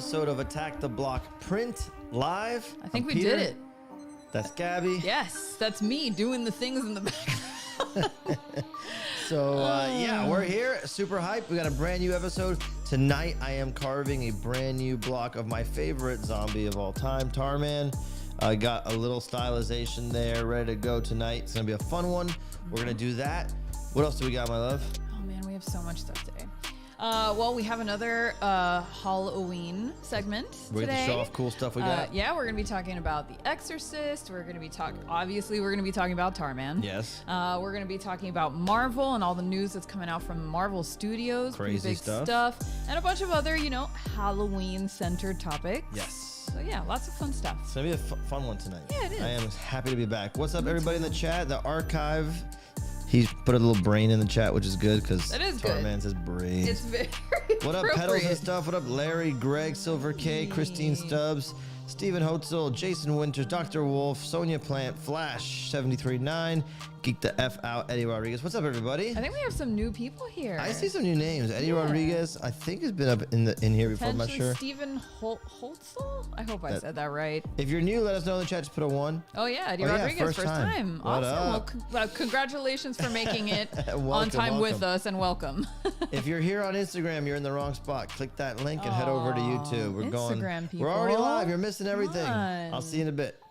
episode of Attack the Block Print Live. I think we Peter. did it. That's Gabby. Yes, that's me doing the things in the background. So, yeah, we're here. Super hyped. We got a brand new episode. Tonight, I am carving a brand new block of my favorite zombie of all time, Tarman. I got a little stylization there, ready to go tonight. It's going to be a fun one. We're going to do that. What else do we got, my love? Oh, man, we have so much stuff today. Well, we have another Halloween segment We're today. going to show off cool stuff we got. Yeah, we're going to be talking about The Exorcist. We're going to be obviously, we're going to be talking about Tarman. Yes. We're going to be talking about Marvel and all the news that's coming out from Marvel Studios. Crazy pretty big stuff. And a bunch of other, Halloween-centered topics. Yes. So, yeah, lots of fun stuff. It's going to be a fun one tonight. Yeah, it is. I am happy to be back. What's up, everybody in the chat? The archive. He's put a little brain in the chat, which is good because Tarman says brain. It's very What up, Pedals and appropriate. stuff? What up, Larry, Greg, Silver K, Christine Stubbs, Stephen Hotzel, Jason Winters, Dr. Wolf, Sonia Plant, Flash 739, Geek the F Out, Eddie Rodriguez. What's up, everybody? I think we have some new people here. I see some new names. Eddie Rodriguez, I think has been up in here before. I'm not sure. Stephen Holtzel? I hope I said that right. If you're new, let us know in the chat. Just put a 1. Oh yeah, Eddie Oh, yeah, Rodriguez, first time. What Awesome. Well, congratulations for making it on time with us, and welcome. If you're here on Instagram, you're in the wrong spot. Click that link and head over to YouTube. We're Instagram people. We're already live. You're missing everything. on. I'll see you in a bit.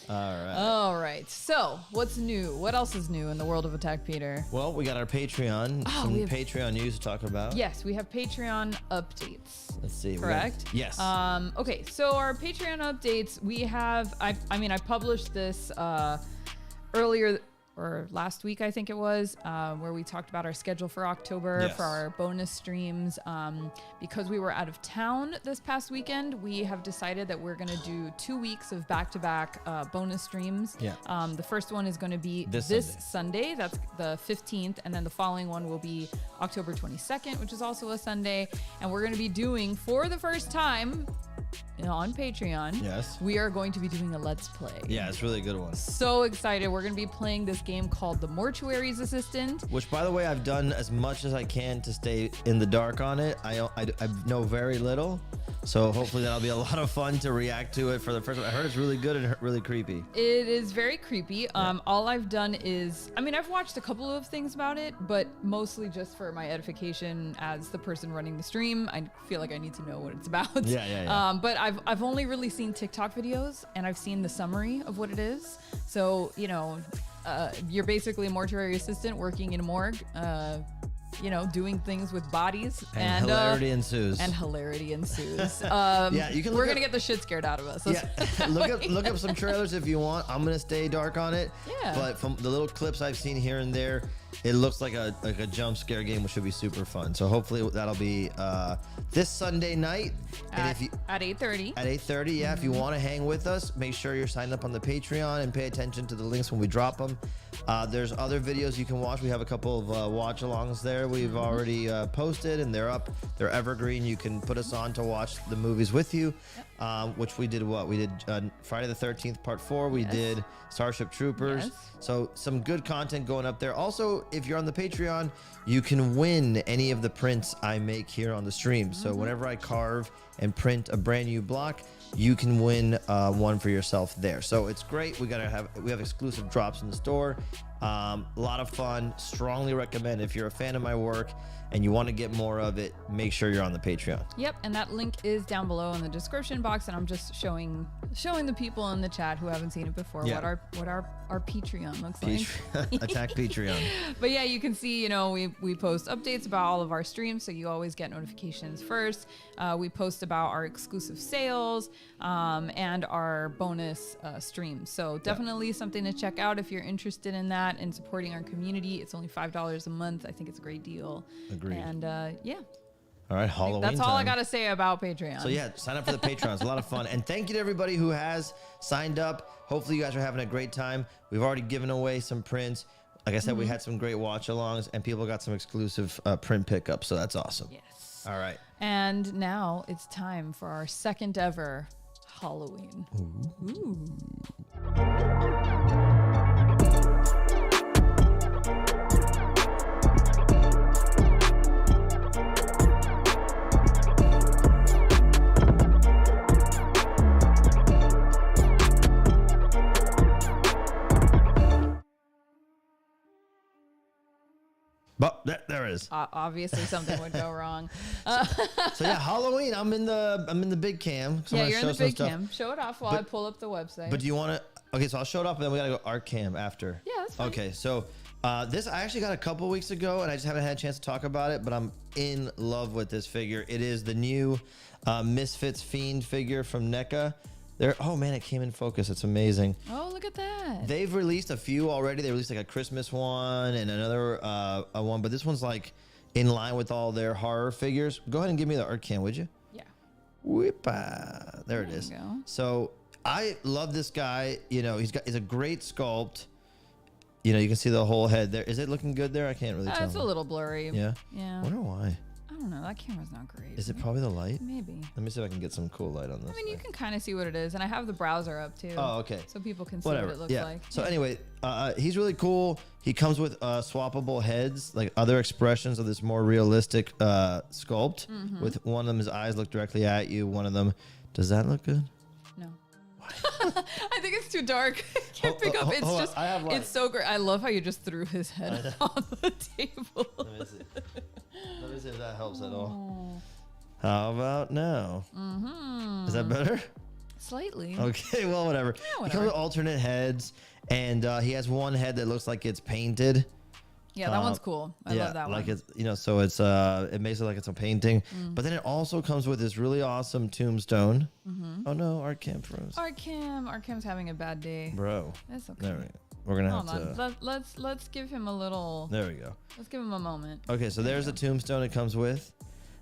All right. All right. So, what's new? What else is new in the world of Attack Peter? Well, we got our Patreon. Some Patreon news to talk about. Yes, we have Patreon updates. Let's see. Correct? Yes. Okay, so our Patreon updates, we have, I published this earlier, or last week, I think it was, where we talked about our schedule for October for our bonus streams. Because we were out of town this past weekend, we have decided that we're going to do 2 weeks of back-to-back bonus streams. Yeah. The first one is going to be this Sunday. That's the 15th. And then the following one will be October 22nd, which is also a Sunday. And we're going to be doing, for the first time, on Patreon, Yes. we are going to be doing a Let's Play. Yeah, it's really a good one. So excited. We're going to be playing this game called The Mortuary's Assistant. Which, by the way, I've done as much as I can to stay in the dark on it. I know very little. So hopefully that'll be a lot of fun to react to it for the first time. I heard it's really good and really creepy. It is very creepy. All I've done is, I've watched a couple of things about it, but mostly just for my edification as the person running the stream. I feel like I need to know what it's about. Yeah. But I've only really seen TikTok videos, and I've seen the summary of what it is. So, you're basically a mortuary assistant working in a morgue, doing things with bodies. And hilarity ensues. Yeah, you can. We're going to get the shit scared out of us. Yeah, look up some trailers if you want. I'm going to stay dark on it. Yeah. But from the little clips I've seen here and there, it looks like a jump scare game, which should be super fun. So hopefully that'll be this Sunday night. At 8:30. At 8:30, yeah. If you want to hang with us, make sure you're signed up on the Patreon and pay attention to the links when we drop them. There's other videos you can watch. We have a couple of watch-alongs there we've already posted, and they're up. They're evergreen. You can put us on to watch the movies with you, which we did. We did Friday the 13th Part 4. We did Starship Troopers. Yes. So some good content going up there. Also, if you're on the Patreon, you can win any of the prints I make here on the stream. So whenever I carve and print a brand new block, you can win one for yourself there. So it's great. We have exclusive drops in the store. A lot of fun. Strongly recommend if you're a fan of my work and you want to get more of it, make sure you're on the Patreon. Yep, and that link is down below in the description box, and I'm just showing the people in the chat who haven't seen it before what our Patreon looks like. Attack Patreon. But yeah, you can see, we post updates about all of our streams, so you always get notifications first. We post about our exclusive sales and our bonus streams. So definitely something to check out if you're interested in that and supporting our community. It's only $5 a month. I think it's a great deal. Agreed. And yeah. All right, Halloween That's all time. I got to say about Patreon. So yeah, sign up for the Patreon. It's a lot of fun. And thank you to everybody who has signed up. Hopefully you guys are having a great time. We've already given away some prints. Like I said, we had some great watch-alongs, and people got some exclusive print pickups. So that's awesome. Yes. All right. And now it's time for our second ever Halloween. But there is. Obviously, something would go wrong. So yeah, Halloween. I'm in the big cam. So yeah, you're in the big cam. Show it off while I pull up the website. But do you want to? Okay, so I'll show it off, and then we gotta go art cam after. Yeah, that's fine. Okay, so this I actually got a couple weeks ago, and I just haven't had a chance to talk about it. But I'm in love with this figure. It is the new Misfits Fiend figure from NECA. Oh man, it came in focus. It's amazing. Oh, look at that. They've released a few already. They released like a Christmas one and another one, but this one's like in line with all their horror figures. Go ahead and give me the art cam, would you? Yeah. Whippa. There it is. You go. So I love this guy. You know, he's a great sculpt. You know, you can see the whole head there. Is it looking good there? I can't really tell. It's a little blurry. Yeah. Yeah. I wonder why. I don't know. That camera's not great. Is it probably the light? Maybe. Let me see if I can get some cool light on this. I mean, you can kind of see what it is, and I have the browser up too. Oh, okay. So people can see what it looks like. So anyway, he's really cool. He comes with swappable heads, like other expressions of this more realistic sculpt. Mm-hmm. With one of them, his eyes look directly at you. One of them, does that look good? No. I think it's too dark. I can't pick up. It's just, it's so great. I love how you just threw his head on the table. Let me see. Let me see if that helps at all. How about now? Mm-hmm. Is that better? Slightly. Okay, well, whatever. Yeah, whatever. He comes with alternate heads, and he has one head that looks like it's painted. Yeah, that one's cool. I love that one. Like it's, you know, so it's it makes it like it's a painting. But then it also comes with this really awesome tombstone. Oh no, art cam froze. Art cam's having a bad day. Bro. That's okay. There we go. We're gonna Hold have on. Let's give him a little. There we go. Let's give him a moment. Okay, so there's the tombstone it comes with.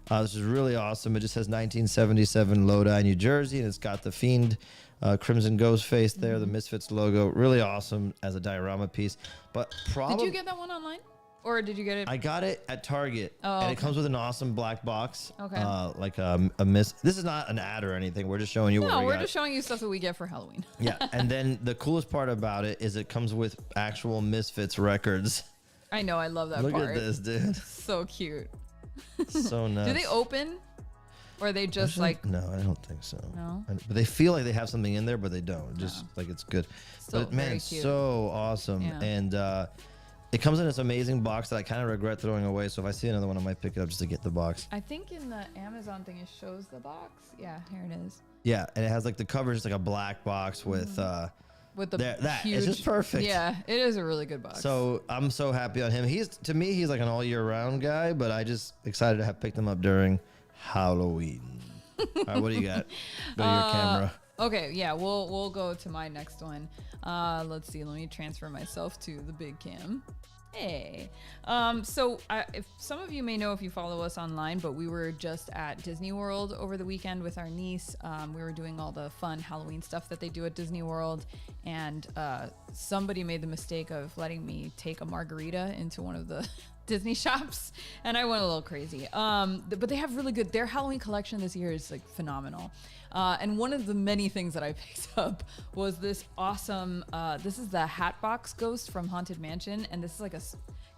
This is really awesome. It just says 1977 Lodi, New Jersey, and it's got the Fiend Crimson Ghost face there, the Misfits logo. Really awesome as a diorama piece. But probably Did you get that one online? Or did you get it? I got it at Target, and it comes with an awesome black box. Okay. Like a This is not an ad or anything. We're just showing you what we got. No, we're just showing you stuff that we get for Halloween. Yeah, and then the coolest part about it is it comes with actual Misfits records. I know, I love that Look part. at this, dude. So cute. So nice. Do they open? Or are they just like... No, I don't think so. No? But they feel like they have something in there, but they don't. Just like it's good. Still But man, very it's cute. so awesome. Yeah. And it comes in this amazing box that I kind of regret throwing away. So if I see another one, I might pick it up just to get the box. I think in the Amazon thing it shows the box. Yeah, here it is. Yeah, and it has like the cover is like a black box with the huge, huge... it's just perfect. Yeah, it is a really good box. So I'm so happy on him. To me, he's like an all year round guy, but I just excited to have picked him up during Halloween. All right, what do you got? Go to your camera. Okay, yeah, we'll go to my next one. Let's see. Let me transfer myself to the big cam. Hey. So if some of you may know if you follow us online, but we were just at Disney World over the weekend with our niece. We were doing all the fun Halloween stuff that they do at Disney World, and somebody made the mistake of letting me take a margarita into one of the Disney shops, and I went a little crazy. But they have really good, their Halloween collection this year is like phenomenal. And one of the many things that I picked up was this awesome, this is the Hatbox Ghost from Haunted Mansion. And this is like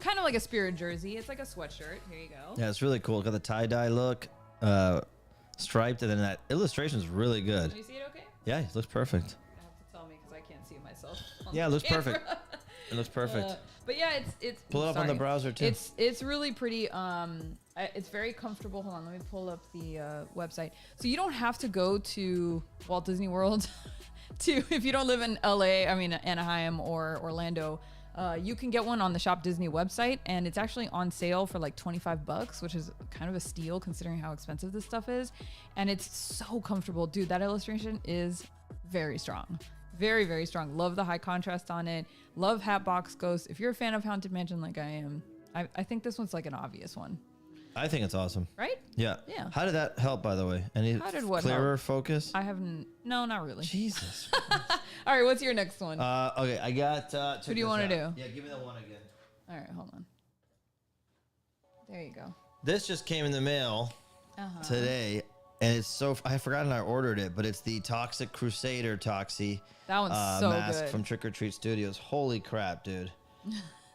kind of like a spirit jersey. It's like a sweatshirt. Here you go. Yeah, it's really cool. It's got the tie-dye look, striped, and then that illustration is really good. Can you see it okay? Yeah, it looks perfect. You have to tell me because I can't see myself. Yeah, it looks perfect. It looks perfect. But yeah, it's pull it up on the browser too. It's really pretty. It's very comfortable. Hold on, let me pull up the website. So you don't have to go to Walt Disney World if you don't live in LA. I mean Anaheim or Orlando. You can get one on the Shop Disney website, and it's actually on sale for like $25, which is kind of a steal considering how expensive this stuff is. And it's so comfortable, dude. That illustration is very strong. Very, very strong. Love the high contrast on it. Love Hatbox Ghost. If you're a fan of Haunted Mansion like I am, I think this one's like an obvious one. I think it's awesome. Right? Yeah. Yeah. How did that help, by the way? Any clearer focus? I haven't. No, not really. Jesus. All right, what's your next one? Okay, I got... Who do you want to do? Yeah, give me that one again. All right, hold on. There you go. This just came in the mail today, and it's so... I forgotten I ordered it, but it's the Toxic Crusader Toxie. That one's so mask good. From Trick or Treat Studios. Holy crap, dude.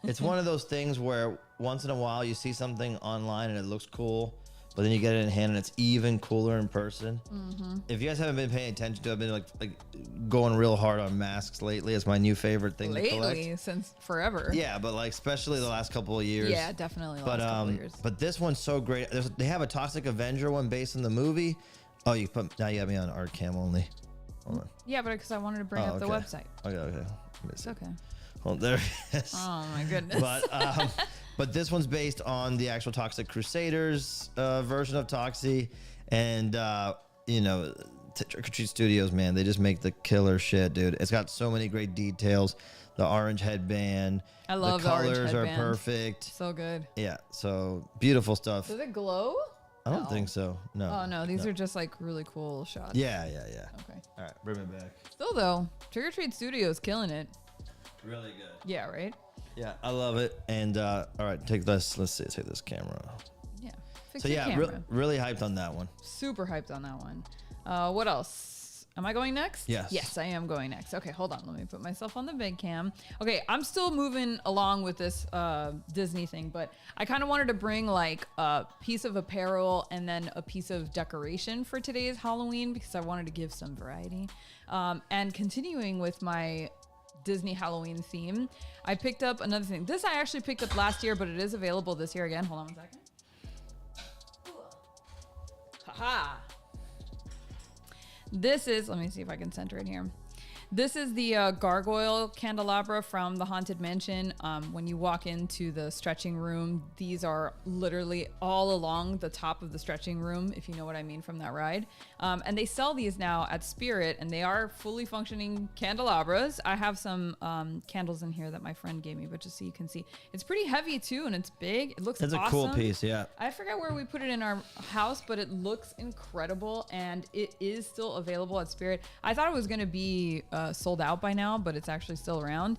It's one of those things where once in a while you see something online and it looks cool, but then you get it in hand and it's even cooler in person. If you guys haven't been paying attention to it, I've been like going real hard on masks lately. It's my new favorite thing to collect. Since forever. Yeah, but like especially the last couple of years. Yeah, definitely the last couple of years. But this one's so great. They have a Toxic Avenger one based in the movie. Oh, now you got me on art cam only. Hold on. Yeah, but because I wanted to bring up the website. Okay. It's okay. Well, there it is. Oh my goodness. But this one's based on the actual Toxic Crusaders version of Toxie, and Trick or Treat Studios, man, they just make the killer shit, dude. It's got so many great details. The orange headband. I love the colors orange headband. are perfect. So good. Yeah, so beautiful stuff. Does it glow? I don't think so. No. Oh no, these are just like really cool shots. Yeah. Okay. All right, bring it back. Still though, Trick or Treat Studios killing it. Really good. Yeah, right? Yeah, I love it. And all right, take this. Let's see, take this camera. Yeah. So yeah, really hyped on that one. Super hyped on that one. What else? Am I going next? Yes. Yes, I am going next. Okay, hold on. Let me put myself on the big cam. Okay, I'm still moving along with this Disney thing, but I kind of wanted to bring like a piece of apparel and then a piece of decoration for today's Halloween because I wanted to give some variety. And continuing with my Disney Halloween theme, I picked up another thing. This I actually picked up last year, but it is available this year again. Hold on one second. Haha. This is, let me see if I can center it here. This is the gargoyle candelabra from the Haunted Mansion. When you walk into the stretching room, these are literally all along the top of the stretching room, if you know what I mean from that ride. And they sell these now at Spirit, and they are fully functioning candelabras. I have some candles in here that my friend gave me, but just so you can see. It's pretty heavy too, and it's big. It looks awesome. It's a cool piece, yeah. I forget where we put it in our house, but it looks incredible, and it is still available at Spirit. I thought it was going to be sold out by now, but it's actually still around.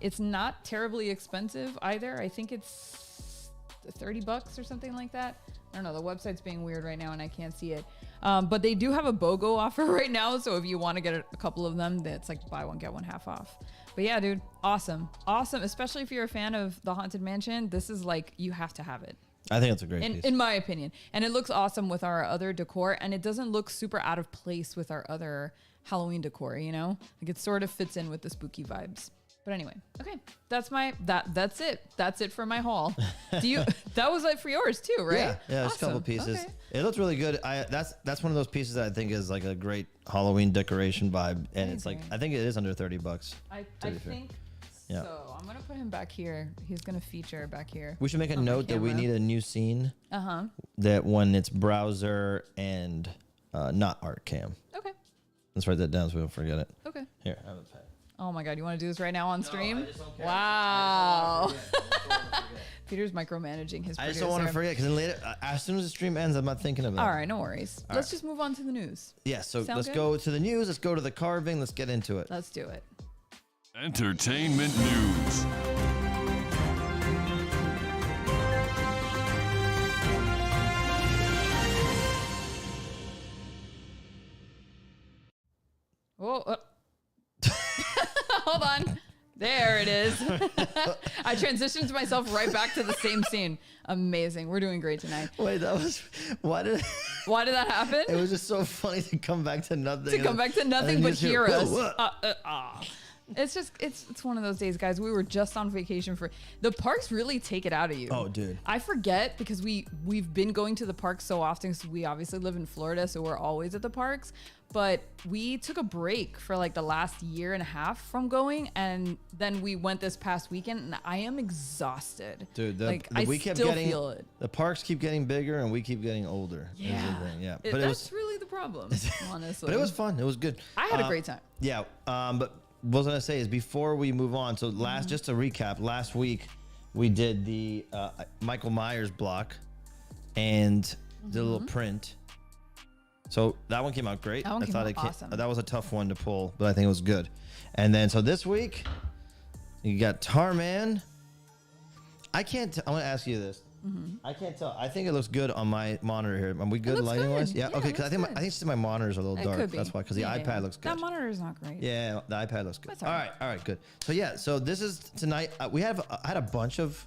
It's not terribly expensive either. I think it's $30 or something like that. I don't know. The website's being weird right now and I can't see it. But they do have a BOGO offer right now. So if you want to get a couple of them, it's like buy one, get one half off. But yeah, dude, awesome. Awesome. Especially if you're a fan of the Haunted Mansion. This is like, you have to have it. I think it's a great piece. In my opinion. And it looks awesome with our other decor. And it doesn't look super out of place with our other Halloween decor, you know? Like it sort of fits in with the spooky vibes. But anyway, okay. That's it. That's it for my haul. That was like for yours too, right? Yeah, there's awesome. A couple pieces. Okay. It looks really good. That's one of those pieces that I think is like a great Halloween decoration vibe. And it's like, I think it is under $30. I think yeah. So I'm gonna put him back here. He's gonna feature back here. We should make a note that we need a new scene. That when it's browser and not art cam. Okay. Let's write that down so we don't forget it. Okay. Here, have a pen. Oh my God, you want to do this right now on stream? No, I just don't care. Wow. Peter's micromanaging his producer. I just don't want to forget because then later, as soon as the stream ends, I'm not thinking about it. All right, no worries. Let's just move on to the news. Yeah, so let's go to the news. Let's go to the carving. Let's get into it. Let's do it. Entertainment news. Whoa. Hold on. There it is. I transitioned myself right back to the same scene. Amazing. We're doing great tonight. Wait, why did that happen? It was just so funny to come back to nothing. To come back to nothing but hear us. It's just, it's one of those days, guys. We were just on vacation the parks really take it out of you. Oh, dude. I forget because we've been going to the parks so often because we obviously live in Florida, so we're always at the parks. But we took a break for like the last year and a half from going, and then we went this past weekend, and I am exhausted. Dude, I still feel it. The parks keep getting bigger, and we keep getting older. Yeah. But that's really the problem, honestly. But it was fun. It was good. I had a great time. Yeah. But what I was gonna say is before we move on. So just to recap, last week we did the Michael Myers block and the little print. So that one came out great. That one came out awesome. That was a tough one to pull, but I think it was good. And then so this week you got Tarman. I want to ask you this. I can't tell. I think it looks good on my monitor here. Are we good lighting wise? Yeah. Okay. Because I think my monitors are a little dark. That's why. Because the iPad looks good. That monitor is not great. Yeah, the iPad looks good. That's all right. Good. So yeah. So this is tonight. I had a bunch of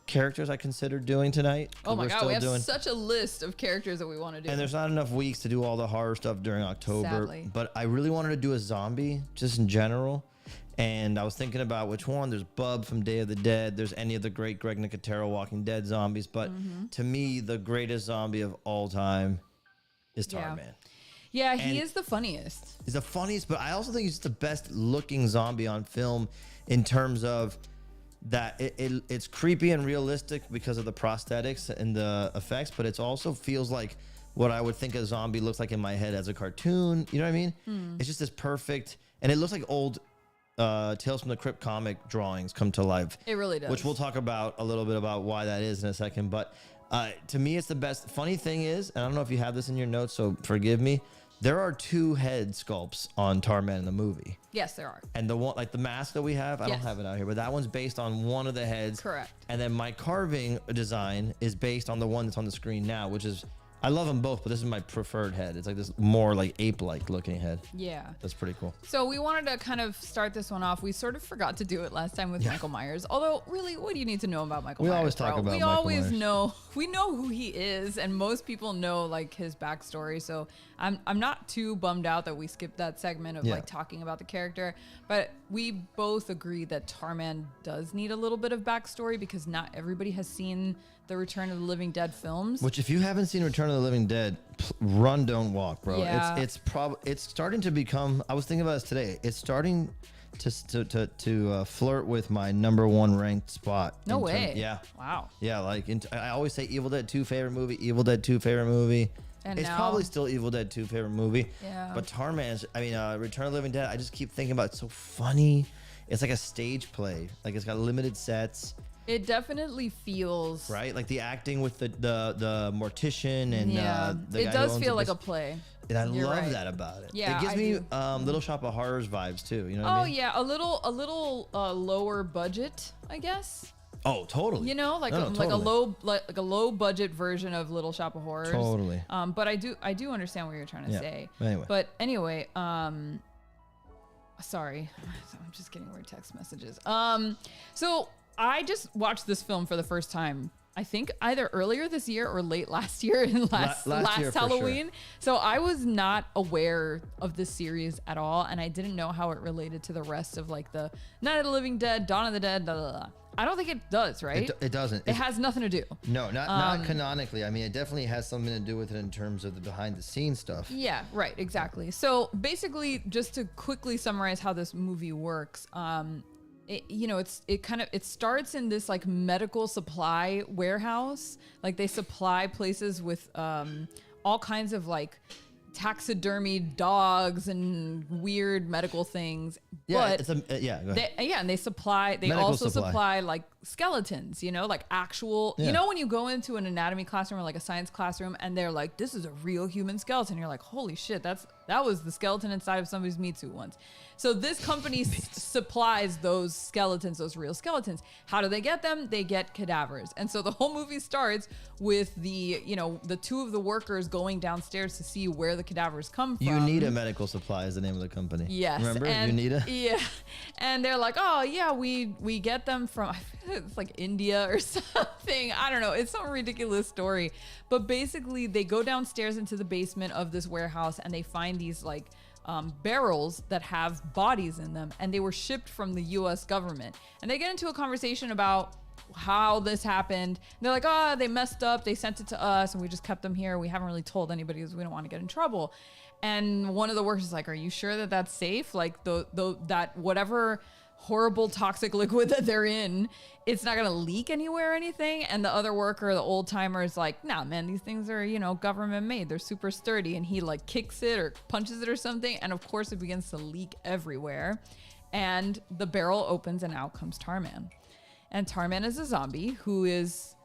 characters I considered doing tonight. Oh my we're God, still we have doing, such a list of characters that we want to do. and there's not enough weeks to do all the horror stuff during October. Sadly. But I really wanted to do a zombie, just in general. And I was thinking about which one. There's Bub from Day of the Dead. There's any of the great Greg Nicotero Walking Dead zombies. But to me, the greatest zombie of all time is Tarman. Yeah, he is the funniest. He's the funniest, but I also think he's the best looking zombie on film in terms of that it's creepy and realistic because of the prosthetics and the effects, but it also feels like what I would think a zombie looks like in my head as a cartoon. You know what I mean? It's just this perfect, and it looks like old Tales from the Crypt comic drawings come to life. It really does. Which we'll talk about a little bit about why that is in a second. But to me, it's the best. Funny thing is, and I don't know if you have this in your notes, so forgive me. There are 2 head sculpts on Tarman in the movie. Yes, there are. And the one, like the mask that we have, I don't have it out here, but that one's based on one of the heads. Correct. And then my carving design is based on the one that's on the screen now, which is, I love them both, but this is my preferred head. It's like this more like ape-like looking head. Yeah. That's pretty cool. So we wanted to kind of start this one off. We sort of forgot to do it last time with Michael Myers. Although, really, what do you need to know about Michael Myers? We always talk about We Michael always Myers. know. We know who he is, and most people know like his backstory. So I'm not too bummed out that we skipped that segment of like talking about the character. But we both agree that Tarman does need a little bit of backstory because not everybody has seen the Return of the Living Dead films. Which, if you haven't seen Return of the Living Dead, run, don't walk, bro. Yeah. It's starting to become. I was thinking about this today. It's starting to flirt with my #1 ranked spot. No way. Yeah. Wow. Yeah, like I always say Evil Dead 2 favorite movie, Evil Dead 2 favorite movie. And it's now- probably still Evil Dead 2 favorite movie. Yeah. But Tarman's, Return of the Living Dead, I just keep thinking about it's so funny. It's like a stage play. Like it's got limited sets. It definitely feels Right? Like the acting with the mortician and the it guy does who owns feel the like a bus- play. And I You're love right. that about it. Yeah, it gives I me do. Little Shop of Horrors vibes too. You know what I Oh mean? yeah, a little lower budget, I guess. Oh, totally. You know, like No, like totally. a low budget version of Little Shop of Horrors. Totally. But I do understand what you're trying to say. Anyway. But anyway, sorry, I'm just getting weird text messages. So I just watched this film for the first time. I think either earlier this year or late last year in last year for Halloween. So I was not aware of this series at all, and I didn't know how it related to the rest of like the Night of the Living Dead, Dawn of the Dead, blah, blah, blah. I don't think it does, right? It doesn't. It has nothing to do. No, not canonically. I mean, it definitely has something to do with it in terms of the behind the scenes stuff. Yeah, right, exactly. So basically, just to quickly summarize how this movie works, it starts in this like medical supply warehouse. Like they supply places with all kinds of like taxidermy dogs and weird medical things. Yeah, But go ahead. and they Medical also supply. supply like skeletons, like actual, when you go into an anatomy classroom or like a science classroom and they're like, this is a real human skeleton. You're like, holy shit, that was the skeleton inside of somebody's meat suit once. So this company supplies those skeletons, those real skeletons. How do they get them? They get cadavers. And so the whole movie starts with the 2 of the workers going downstairs to see where the cadavers come from. Unita Medical Supply is the name of the company. Yes. Remember? And, Unita? Yeah. And they're like, oh, yeah, we get them from, I feel it's like India or something. I don't know. It's some ridiculous story. But basically, they go downstairs into the basement of this warehouse and they find these like barrels that have bodies in them. And they were shipped from the U.S. government. And they get into a conversation about how this happened. And they're like, oh, they messed up. They sent it to us and we just kept them here. We haven't really told anybody because we don't want to get in trouble. And one of the workers is like, are you sure that that's safe? Like that whatever horrible toxic liquid that they're in, it's not going to leak anywhere or anything. And the other worker, the old timer, is like, nah, man, these things are, government made. They're super sturdy. And he like kicks it or punches it or something. And of course it begins to leak everywhere. And the barrel opens and out comes Tarman. And Tarman is a zombie who is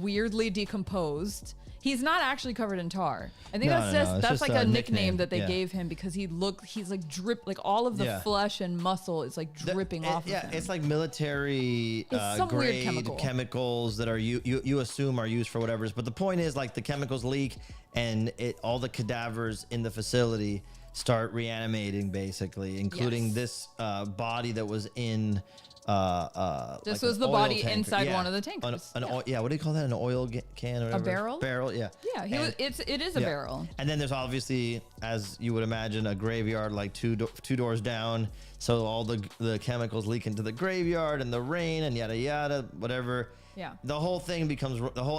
weirdly decomposed. He's not actually covered in tar. I think that's like a nickname that they gave him because he's like drip, like all of the flesh and muscle is like dripping off of him. Yeah, it's like military some weird grade chemical. chemicals that are you assume are used for whatever. But the point is like the chemicals leak and all the cadavers in the facility start reanimating basically, including this body that was in This like was an the oil body tanker. inside Yeah. one of the tankers. Yeah, what do you call that? An oil can or whatever? barrel? Barrel, yeah. Yeah, it is a barrel. And then there's obviously, as you would imagine, a graveyard like two doors down. So all the chemicals leak into the graveyard and the rain and yada yada, whatever. Yeah. The whole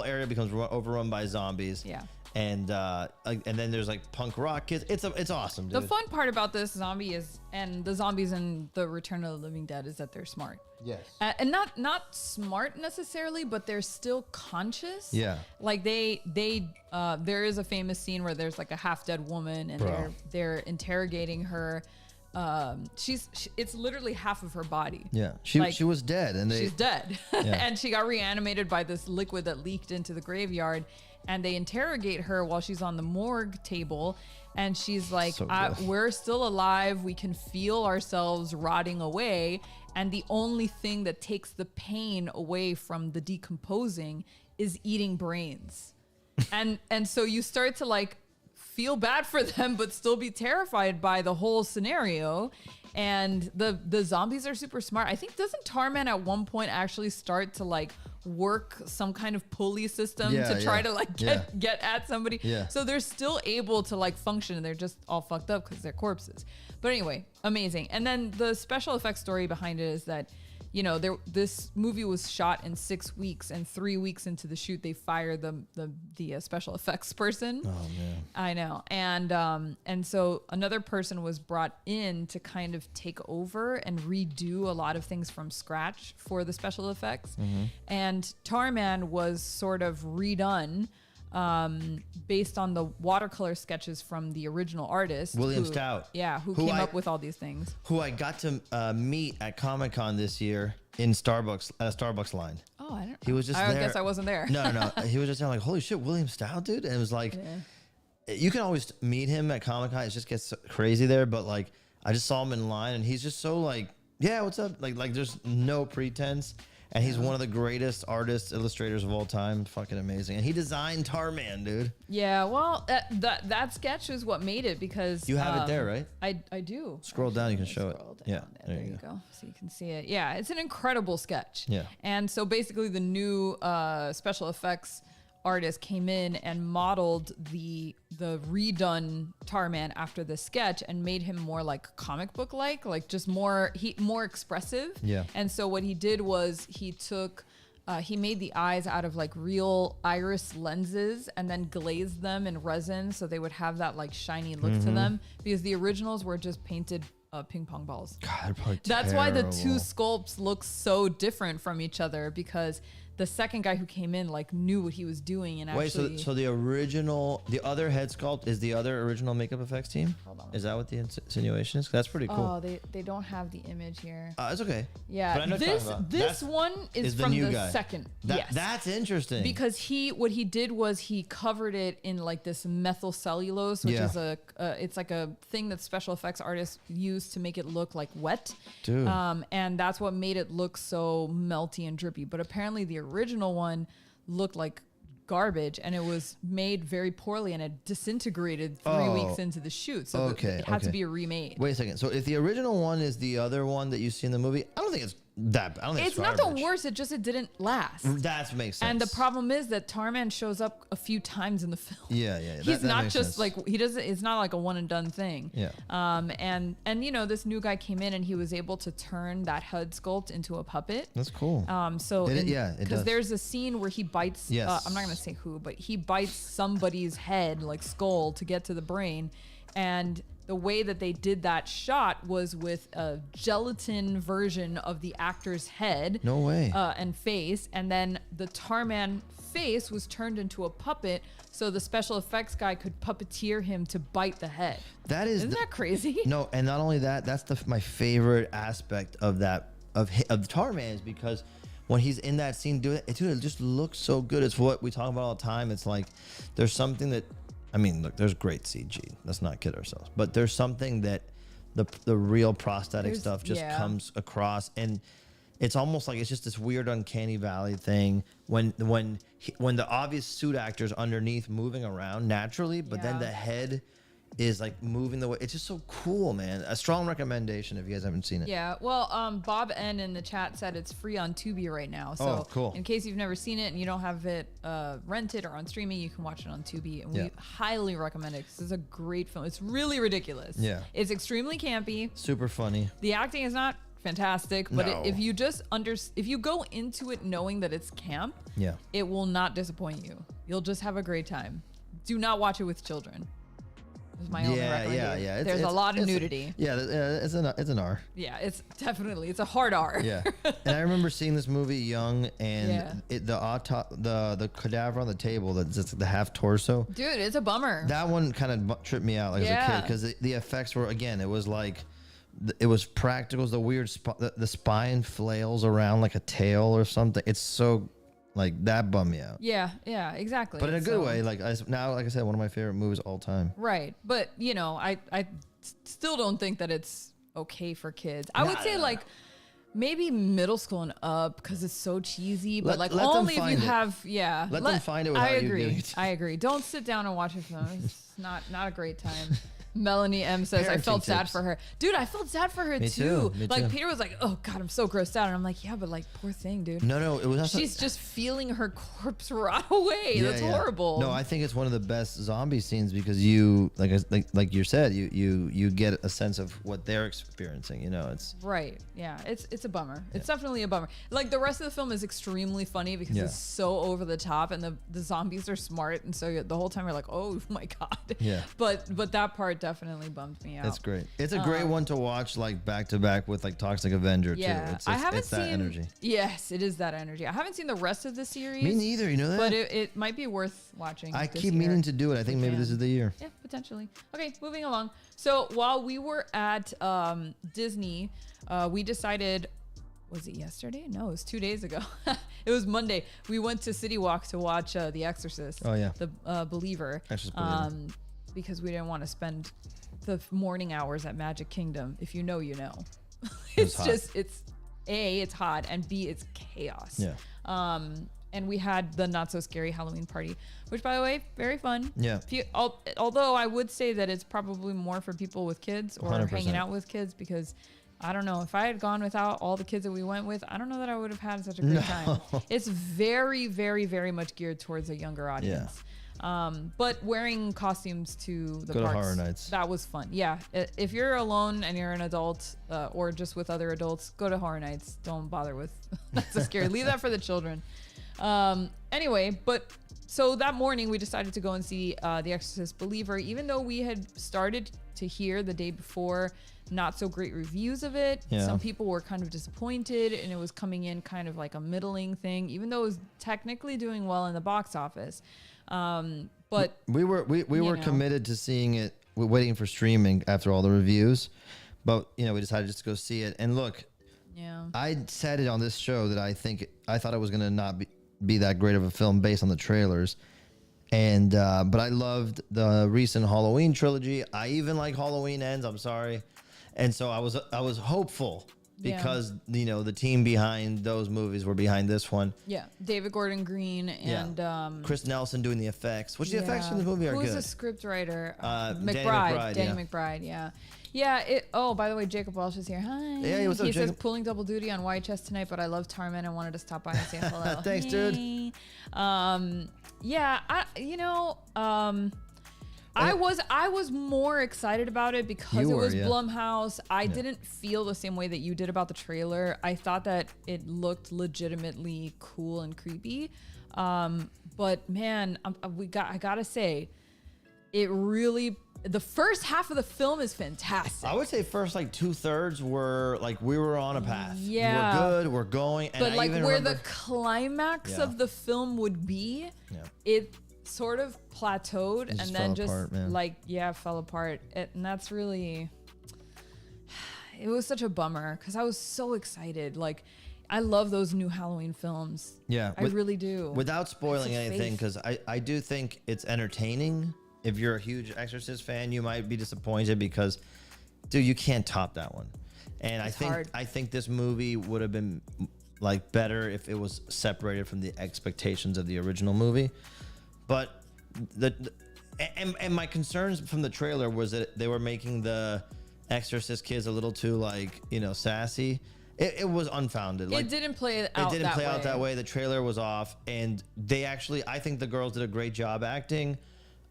area becomes overrun by zombies. Yeah. And then there's like punk rock kids. It's awesome, dude. The fun part about this zombie and the zombies in the Return of the Living Dead is that they're smart. Yes. And not smart necessarily, but they're still conscious. Yeah. Like there is a famous scene where there's like a half dead woman and they're interrogating her. It's literally half of her body. Yeah. She was dead and she's dead. Yeah. And she got reanimated by this liquid that leaked into the graveyard. And they interrogate her while she's on the morgue table. And she's like, we're still alive. We can feel ourselves rotting away. And the only thing that takes the pain away from the decomposing is eating brains. and so you start to like feel bad for them, but still be terrified by the whole scenario. And the zombies are super smart. I think doesn't Tarman at one point actually start to like work some kind of pulley system to try to like get at somebody? Yeah. So they're still able to like function, and they're just all fucked up because they're corpses. But anyway, amazing. And then the special effects story behind it is that, you know, this movie was shot in 6 weeks, and 3 weeks into the shoot, they fired the special effects person. Oh man, I know. And so another person was brought in to kind of take over and redo a lot of things from scratch for the special effects. Mm-hmm. And Tarman was sort of redone based on the watercolor sketches from the original artist, William Stout. Yeah, who came up with all these things. Who I got to meet at Comic-Con this year in Starbucks, at a Starbucks line. Oh, I don't know. He was just I there. guess I wasn't there. No. He was just there like, holy shit, William Stout, dude. And it was like, you can always meet him at Comic-Con. It just gets crazy there. But like, I just saw him in line and he's just so like, yeah, what's up? Like there's no pretense. And he's one of the greatest artists, illustrators of all time. Fucking amazing. And he designed Tarman, dude. Yeah, well, that sketch is what made it, because you have it there, right? I do. Scroll down, you can show it. Yeah, there you go. So you can see it. Yeah, it's an incredible sketch. Yeah. And so basically, the new special effects artist came in and modeled the redone Tarman after the sketch and made him more like comic book like just more expressive. Yeah. And so what he did was he took he made the eyes out of like real iris lenses and then glazed them in resin so they would have that like shiny look to them, because the originals were just painted ping pong balls. God, probably That's why the two terrible. sculpts look so different from each other, because the second guy who came in like knew what he was doing and actually. Wait, so the other head sculpt is the other original makeup effects team? Hold on. Is that what the insinuation is? That's pretty cool. Oh, they don't have the image here. It's okay. Yeah, But I know what you're talking about. this one is the from new the guy. second. Yes. Yes. That's interesting. Because what he did was he covered it in like this methyl cellulose, which is it's like a thing that special effects artists use to make it look like wet. Dude. And that's what made it look so melty and drippy. But apparently the original one looked like garbage, and it was made very poorly, and it disintegrated 3 weeks into the shoot. So it had to be remade. Wait a second. So if the original one is the other one that you see in the movie, I don't think it's that. I don't think It's not the worst. It didn't last. That makes sense. And the problem is that Tarman shows up a few times in the film. Yeah. He's that not makes just sense. like it's not like a one and done thing. Yeah. And you know, this new guy came in and he was able to turn that head sculpt into a puppet. That's cool. So it because does. there's a scene where he bites. Yes. I'm not gonna say who, but he bites somebody's head, like skull, to get to the brain, and the way that they did that shot was with a gelatin version of the actor's head. No way. And face, and then the Tarman face was turned into a puppet, so the special effects guy could puppeteer him to bite the head. Isn't that crazy? No, and not only that, that's my favorite aspect of that of Tarman, is because when he's in that scene doing it, dude, it just looks so good. It's what we talk about all the time. It's like there's something that, I mean, look, there's great CG. Let's not kid ourselves. But there's something that the real prosthetic stuff just comes across, and it's almost like it's just this weird uncanny valley thing when the obvious suit actor's underneath moving around naturally, but then the head is like moving the way. It's just so cool, man. A strong recommendation if you guys haven't seen it. Yeah, well, Bob N in the chat said it's free on Tubi right now. So cool. in case you've never seen it and you don't have it rented or on streaming, you can watch it on Tubi. And we highly recommend it because it's a great film. It's really ridiculous. Yeah. It's extremely campy. Super funny. The acting is not fantastic, but No. if you just if you go into it knowing that it's camp, it will not disappoint you. You'll just have a great time. Do not watch it with children. Is my only recommendation. Yeah. There's a lot of nudity. It's an R. Yeah, it's a hard R. Yeah. And I remember seeing this movie young, and the cadaver on the table, that's just the half torso. Dude, it's a bummer. That one kind of tripped me out as a kid because the effects were, again, it was like, it was practical. It was the weird the spine flails around like a tail or something. It's so, like, that bummed me out. Yeah, exactly. But in a good way. Like now, like I said, one of my favorite movies of all time. Right. But, you know, I still don't think that it's okay for kids. I would say like maybe middle school and up because it's so cheesy. But let only them if you find it. have Let them find it without you giving it to them. I agree. Don't sit down and watch a film. It's not a great time. Melanie M says, I felt sad for her. Dude, I felt sad for her too. Like, Peter was like, oh God, I'm so grossed out. And I'm like, yeah, but like, poor thing, dude. No, it was not. She's just feeling her corpse rot away. That's horrible. No, I think it's one of the best zombie scenes because you, like you said, you get a sense of what they're experiencing. You know, it's right. Yeah, it's a bummer. It's definitely a bummer. Like the rest of the film is extremely funny because it's so over the top, and the zombies are smart, and so the whole time you're like, oh my God. Yeah. But that part definitely bummed me out. That's great. It's a great one to watch like back to back with like Toxic Avenger too. I haven't it's that seen, energy. Yes, it is that energy. I haven't seen the rest of the series. Me neither. You know that. But it might be worth watching. I this keep year. meaning to do it. I think maybe this is the year. Yeah, potentially. Okay, moving along. So while we were at Disney, we decided. Was it yesterday? No, it was 2 days ago. It was Monday. We went to City Walk to watch The Exorcist. Oh yeah. The Believer. Exorcist Believer. Because we didn't want to spend the morning hours at Magic Kingdom. If you know, you know. It's just it's A, it's hot, and B, it's chaos. Yeah. And we had the not so scary Halloween party, which, by the way, very fun. Yeah. Although I would say that it's probably more for people with kids or 100%. hanging out with kids, because I don't know, if I had gone without all the kids that we went with, I don't know that I would have had such a great time. It's very, very, very much geared towards a younger audience. But wearing costumes to the Go to parks, Horror Nights. that was fun. Yeah, if you're alone and you're an adult or just with other adults, go to Horror Nights. Don't bother with that's so scary. Leave that for the children. Anyway, but so that morning we decided to go and see The Exorcist Believer, even though we had started to hear the day before not so great reviews of it. Yeah. Some people were kind of disappointed, and it was coming in kind of like a middling thing, even though it was technically doing well in the box office. But we were committed to seeing it. We're waiting for streaming after all the reviews, but we decided just to go see it. And look, I said it on this show that I thought it was gonna not be that great of a film based on the trailers. And but I loved the recent Halloween trilogy. I even like Halloween Ends. I'm sorry. And so I was hopeful because the team behind those movies were behind this one. Yeah, David Gordon Green and Chris Nelson doing the effects. Which the effects in this movie are good. Who's the script writer? McBride. Danny McBride. Yeah. Yeah. Oh, by the way, Jacob Welsh is here. Hi. Yeah, what's up, He says Jacob? pulling double duty on YHS tonight, but I love Tarman and wanted to stop by and say hello. Thanks, dude. Yeah. I was more excited about it because it was Blumhouse. I didn't feel the same way that you did about the trailer. I thought that it looked legitimately cool and creepy. But man, I gotta say, it really, the first half of the film is fantastic. I would say first like 2/3 were like we were on a path. Yeah. We're good. We're going. And but I like even where remember, the climax of the film would be, it sort of plateaued and then just fell apart. And that's really, it was such a bummer because I was so excited. Like, I love those new Halloween films. Yeah, I really do. Without spoiling anything, because I do think it's entertaining. If you're a huge Exorcist fan, you might be disappointed because, dude, you can't top that one. And I think this movie would have been like better if it was separated from the expectations of the original movie. But And my concerns from the trailer was that they were making the Exorcist kids a little too like, sassy. It was unfounded. Like, it didn't play out that way. The trailer was off, and I think the girls did a great job acting.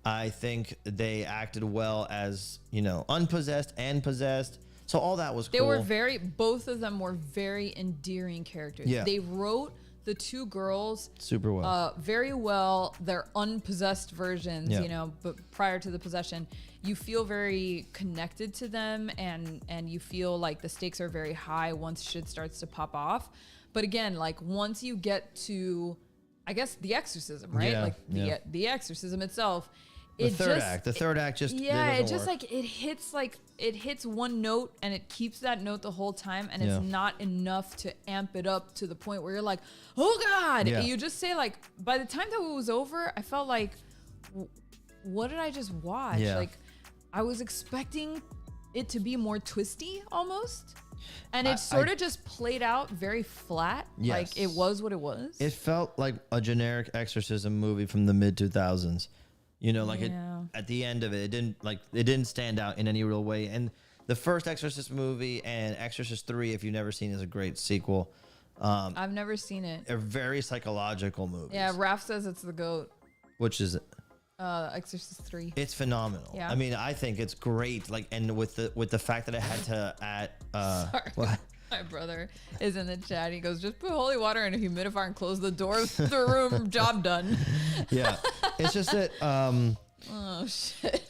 I think they acted well as, unpossessed and possessed. So all that was cool. Both of them were very endearing characters. Yeah. They wrote the two girls super well. Very well. They're unpossessed versions, Yeah. but prior to the possession, you feel very connected to them, and you feel like the stakes are very high once shit starts to pop off. But again, like once you get to, I guess, the exorcism, right? Yeah, like the exorcism itself. The third act just it hits one note and it keeps that note the whole time, and it's not enough to amp it up to the point where you're like, oh God. Yeah. You just say, like, by the time that it was over, I felt like, what did I just watch? Yeah. Like, I was expecting it to be more twisty almost, and it sort of just played out very flat. Yes. Like it was what it was. It felt like a generic exorcism movie from the mid 2000s. It at the end of it didn't stand out in any real way. And the first Exorcist movie and Exorcist 3, if you've never seen, is a great sequel. I've never seen it. They're very psychological movies. Yeah, Raph says it's the GOAT. Which is it? Exorcist 3. It's phenomenal. Yeah. I mean, I think it's great. Like, and with the fact that I had to add Sorry. what? My brother is in the chat. He goes, just put holy water in a humidifier and close the door of the room. Job done. Yeah. It's just that oh shit.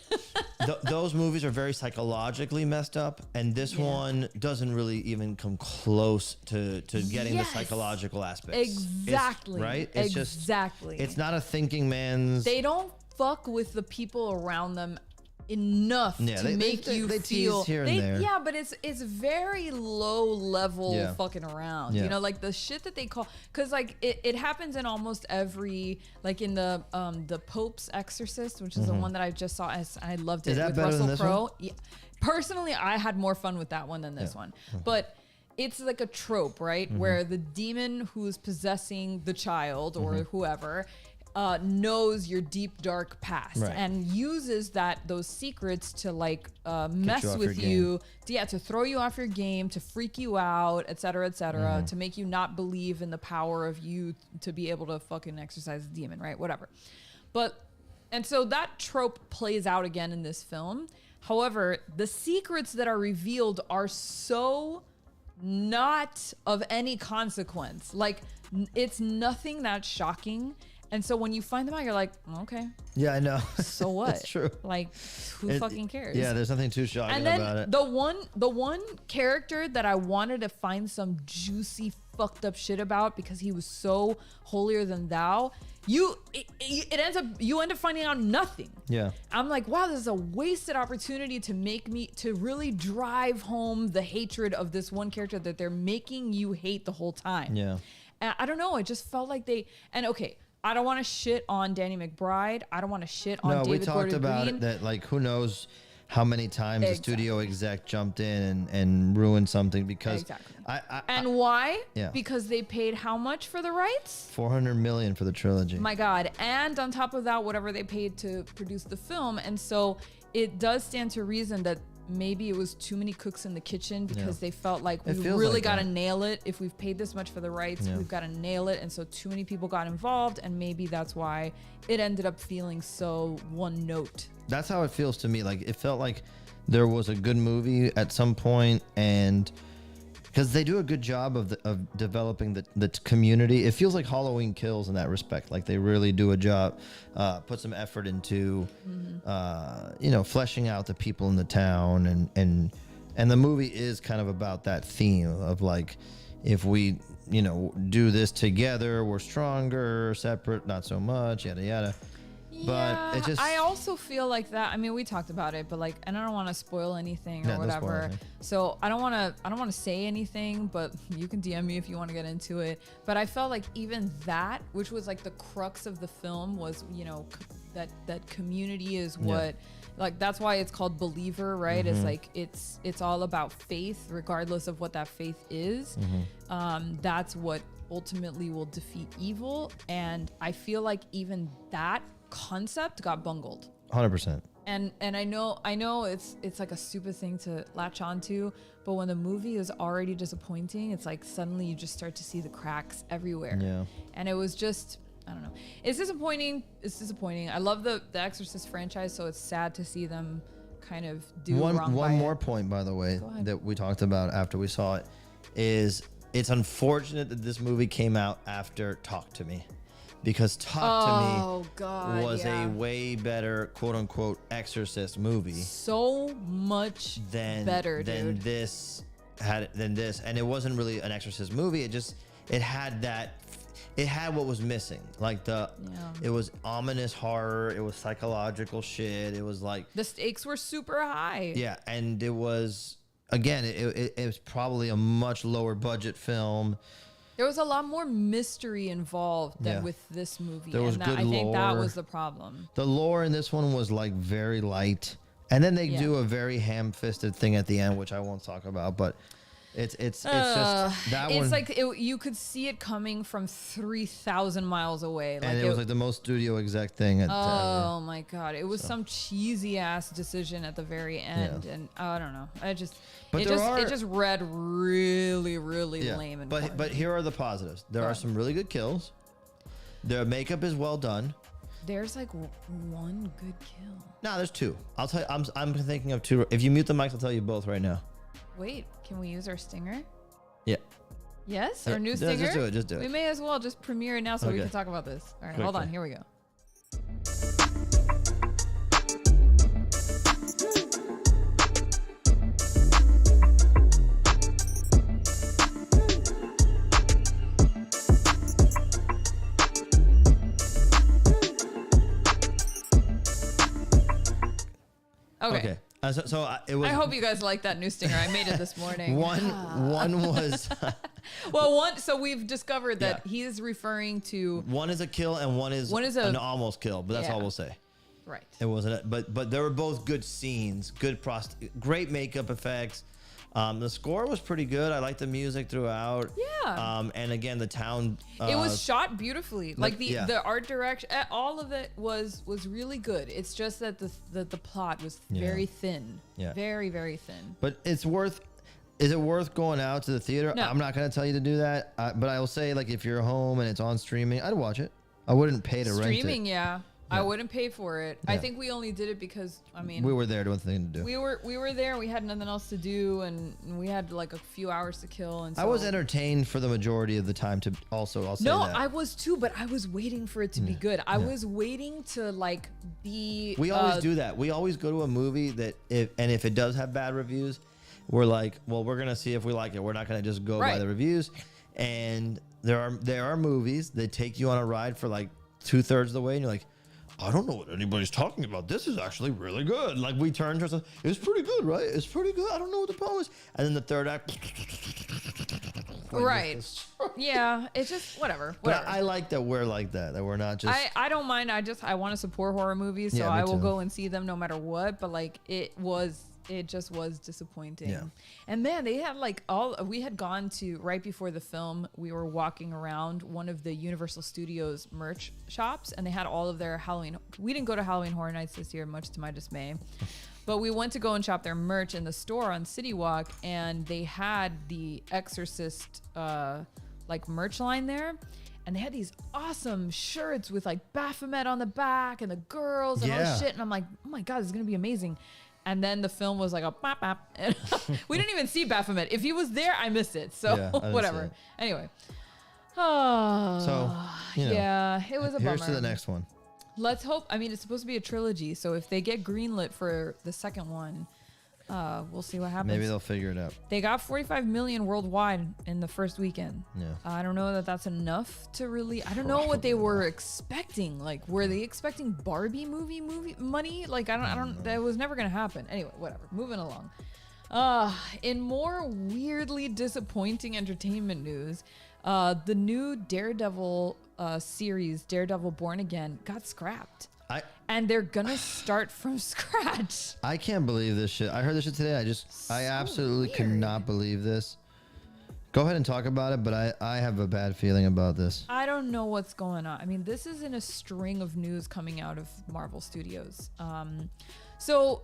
those movies are very psychologically messed up, and this one doesn't really even come close to getting the psychological aspects. Exactly. Right? It's exactly. It's not a thinking man's. They don't fuck with the people around them enough to make you feel here and there. Yeah, but it's very low level fucking around. Yeah. Like the shit that they call, because like it happens in almost every, like in the Pope's Exorcist, which is the one that I just saw. I loved it. Is that with better Russell than this Crowe. one? Yeah. Personally, I had more fun with that one than this one. But it's like a trope, right? Where the demon who's possessing the child or whoever knows your deep dark past and uses those secrets to like mess with you, to throw you off your game, to freak you out, et cetera, to make you not believe in the power of you to be able to fucking exorcise the demon, right? Whatever. And so that trope plays out again in this film. However, the secrets that are revealed are so not of any consequence. Like, it's nothing that shocking. And so when you find them out, you're like, okay. Yeah, I know. So what? It's true. Like, who fucking cares? Yeah, there's nothing too shocking and then about it. The one character that I wanted to find some juicy fucked up shit about because he was so holier than thou, you end up finding out nothing. Yeah. I'm like, wow, this is a wasted opportunity to really drive home the hatred of this one character that they're making you hate the whole time. Yeah. And I don't know. It just felt like I don't want to shit on Danny McBride. I don't want to shit on David Gordon Green. We talked about it, that like who knows how many times the studio exec jumped in and ruined something because and why? Yeah. Because they paid how much for the rights? $400 million for the trilogy. My God. And on top of that, whatever they paid to produce the film. And so it does stand to reason that maybe it was too many cooks in the kitchen because they felt like we really got to nail it. If we've paid this much for the rights, we've got to nail it. And so too many people got involved, and maybe that's why it ended up feeling so one note. That's how it feels to me. Like, it felt like there was a good movie at some point, and because they do a good job of developing the community. It feels like Halloween Kills in that respect. Like, they really do a job, put some effort into, fleshing out the people in the town, and the movie is kind of about that theme of like, if we, do this together, we're stronger. Separate, not so much. Yada yada. Yeah, but it just, I also feel like that. I mean, we talked about it, but like, and I don't want to spoil anything or whatever. So I don't want to say anything, but you can DM me if you want to get into it. But I felt like even that, which was like the crux of the film, was that community is what, like, that's why it's called Believer, right? It's like it's all about faith, regardless of what that faith is. That's what ultimately will defeat evil, and I feel like even that concept got bungled. 100%. And I know it's like a stupid thing to latch onto, but when the movie is already disappointing, it's like suddenly you just start to see the cracks everywhere. Yeah. And it was just, I don't know. It's disappointing. I love the Exorcist franchise, so it's sad to see them kind of do wrong. One more point, by the way, that we talked about after we saw it is it's unfortunate that this movie came out after Talk to Me. Because Talk to Me was a way better, quote unquote, Exorcist movie. So much better than this, and it wasn't really an Exorcist movie. It had what was missing. Like it was ominous horror. It was psychological shit. It was like the stakes were super high. Yeah, and it was again, it was probably a much lower budget film. There was a lot more mystery involved than with this movie. There was good lore. I think that was the problem. The lore in this one was like very light. And then they do a very ham-fisted thing at the end, which I won't talk about, but it's just that one. It's like you could see it coming from 3,000 miles away. Like and it was like the most studio exec thing. Oh my God. It was some cheesy ass decision at the very end. Yeah. And I don't know. It just read really, really lame. And but here are the positives. There are some really good kills. Their makeup is well done. There's like one good kill. No, there's two. I'll tell you, I'm thinking of two. If you mute the mics, I'll tell you both right now. Wait, can we use our stinger? Yeah. Yes? Our new stinger? Just do it. We may as well just premiere it now so we can talk about this. All right, hold on. Here we go. Okay. It was. I hope you guys like that new stinger. I made it this morning. One was. So we've discovered that he is referring to. One is a kill and one is an almost kill, but that's all we'll say. Right. It wasn't, but they were both good scenes, great makeup effects. The score was pretty good. I liked the music throughout. Yeah. And again, the town. It was shot beautifully. Like the art direction, all of it was really good. It's just that the plot was very thin. Yeah. Very, very thin. But is it worth going out to the theater? No. I'm not going to tell you to do that. But I will say, like, if you're home and it's on streaming, I'd watch it. I wouldn't pay to rent it. Streaming, yeah. I wouldn't pay for it. Yeah. I think we only did it because, we were there to have nothing to do. We were there. We had nothing else to do, and we had like a few hours to kill. And so, I was entertained for the majority of the time. I'll say that. No, I was too, but I was waiting for it to be good. I was waiting to like be. We always do that. We always go to a movie that if it does have bad reviews, we're like, well, we're gonna see if we like it. We're not gonna just go by the reviews. And there are movies that take you on a ride for like 2/3 of the way, and you're like, I don't know what anybody's talking about. This is actually really good. Like, we turned to ourselves, it's pretty good, right? It's pretty good. I don't know what the problem is. And then the third act. Right. Yeah. It's just whatever. But I like that we're like that we're not just. I don't mind. I want to support horror movies, so I will go and see them no matter what. But like, it just was disappointing. Yeah. And man, they had like we had gone to right before the film, we were walking around one of the Universal Studios merch shops, and they had all of their Halloween. We didn't go to Halloween Horror Nights this year, much to my dismay. But we went to go and shop their merch in the store on City Walk, and they had the Exorcist like merch line there. And they had these awesome shirts with like Baphomet on the back and the girls and all this shit. And I'm like, oh my God, this is going to be amazing. And then the film was like a bop bop. And we didn't even see Baphomet. If he was there, I missed it. So whatever. Anyway. Oh, it was a bummer. Here's to the next one. Let's hope. I mean, it's supposed to be a trilogy. So if they get greenlit for the second one, we'll see what happens. Maybe they'll figure it out. They got 45 million worldwide in the first weekend. Yeah. I don't know that that's enough to really. I don't know what they were expecting. Like, were they expecting Barbie movie money? Like, I don't. That was never gonna happen. Anyway, whatever. Moving along. In more weirdly disappointing entertainment news, the new Daredevil series, Daredevil Born Again, got scrapped. And they're gonna start from scratch. I can't believe this shit. I heard this shit today. I absolutely could not believe this. Go ahead and talk about it, but I have a bad feeling about this. I don't know what's going on. I mean, this is in a string of news coming out of Marvel Studios. So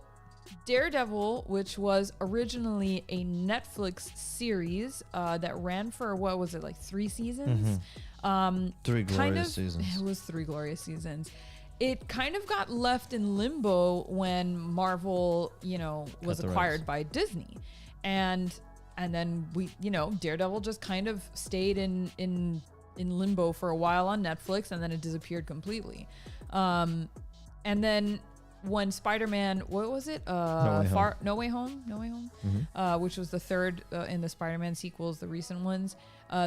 Daredevil, which was originally a Netflix series that ran for, what was it, like 3 seasons? 3 glorious seasons. It was 3 glorious seasons. It kind of got left in limbo when Marvel, was acquired by Disney. And then Daredevil just kind of stayed in limbo for a while on Netflix, and then it disappeared completely. And then when Spider-Man, what was it? No Way Home, which was the third in the Spider-Man sequels, the recent ones.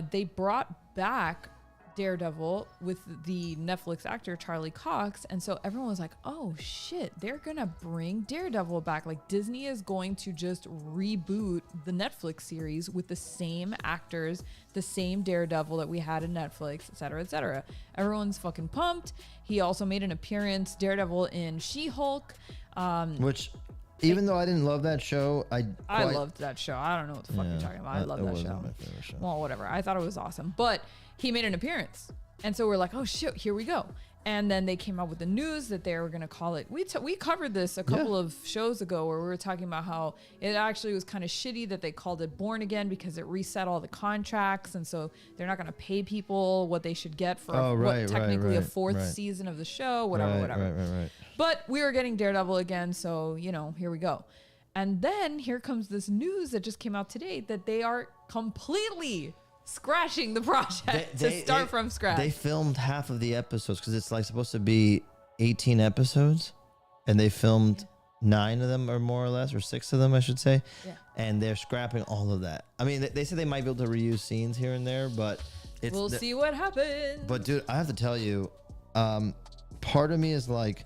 They brought back Daredevil with the Netflix actor Charlie Cox, and so everyone was like, oh shit, they're gonna bring Daredevil back. Like, Disney is going to just reboot the Netflix series with the same actors, the same Daredevil that we had in Netflix, etc., etc. Everyone's fucking pumped. He also made an appearance, Daredevil, in She-Hulk, which, even though I didn't love that show, I loved that show. I don't know what the fuck you're talking about. I love that show. My favorite show. Well, whatever. I thought it was awesome, but he made an appearance, and so we're like, oh shit, here we go. And then they came out with the news that they were going to call it. We covered this a couple of shows ago, where we were talking about how it actually was kind of shitty that they called it Born Again, because it reset all the contracts, and so they're not going to pay people what they should get for technically a 4th season of the show, whatever. Right. But we were getting Daredevil again, so here we go. And then here comes this news that just came out today that they are completely scratching the project to start from scratch. They filmed half of the episodes, because it's like supposed to be 18 episodes, and they filmed 9 of them, or more or less, or 6 of them, I should say. Yeah. And they're scrapping all of that. I mean, they said they might be able to reuse scenes here and there, but we'll see what happens. But dude, I have to tell you, part of me is like,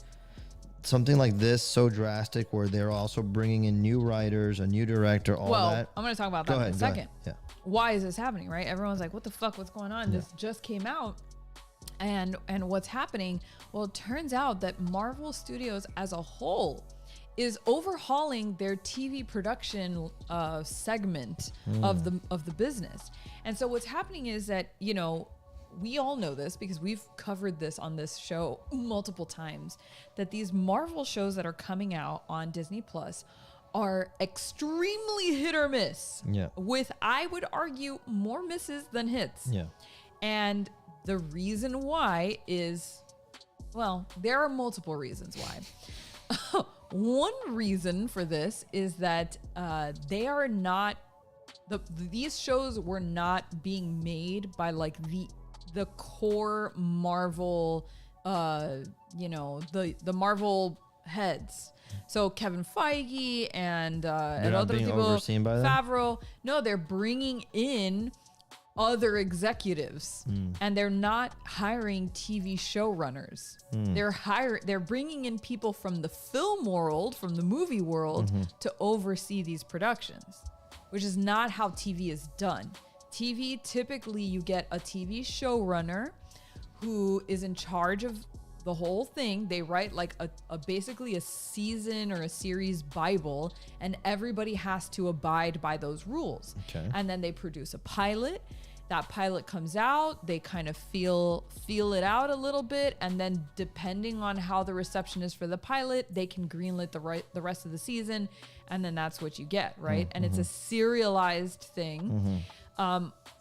something like this, so drastic, where they're also bringing in new writers, a new director, all that. I'm going to talk about that in a second. Yeah. Why is this happening, right? Everyone's like, what the fuck, what's going on? This just came out. And what's happening? Well, it turns out that Marvel Studios as a whole is overhauling their TV production segment of the business. And so what's happening is that, we all know this because we've covered this on this show multiple times, that these Marvel shows that are coming out on Disney Plus are extremely hit or miss. Yeah. With, I would argue, more misses than hits. Yeah. And the reason why is, well, there are multiple reasons why. One reason for this is that they are not, these shows were not being made by like the core Marvel, the Marvel heads. So Kevin Feige and other people, overseen by them? Favreau, no, they're bringing in other executives, and they're not hiring TV showrunners. They're bringing in people from the film world, from the movie world, to oversee these productions, which is not how TV is done. TV, typically you get a TV showrunner who is in charge of the whole thing. They write like a basically a season or a series Bible, and everybody has to abide by those rules. Okay. And then they produce a pilot. That pilot comes out, they kind of feel it out a little bit, and then depending on how the reception is for the pilot, they can greenlit the rest of the season, and then that's what you get, right? And it's a serialized thing.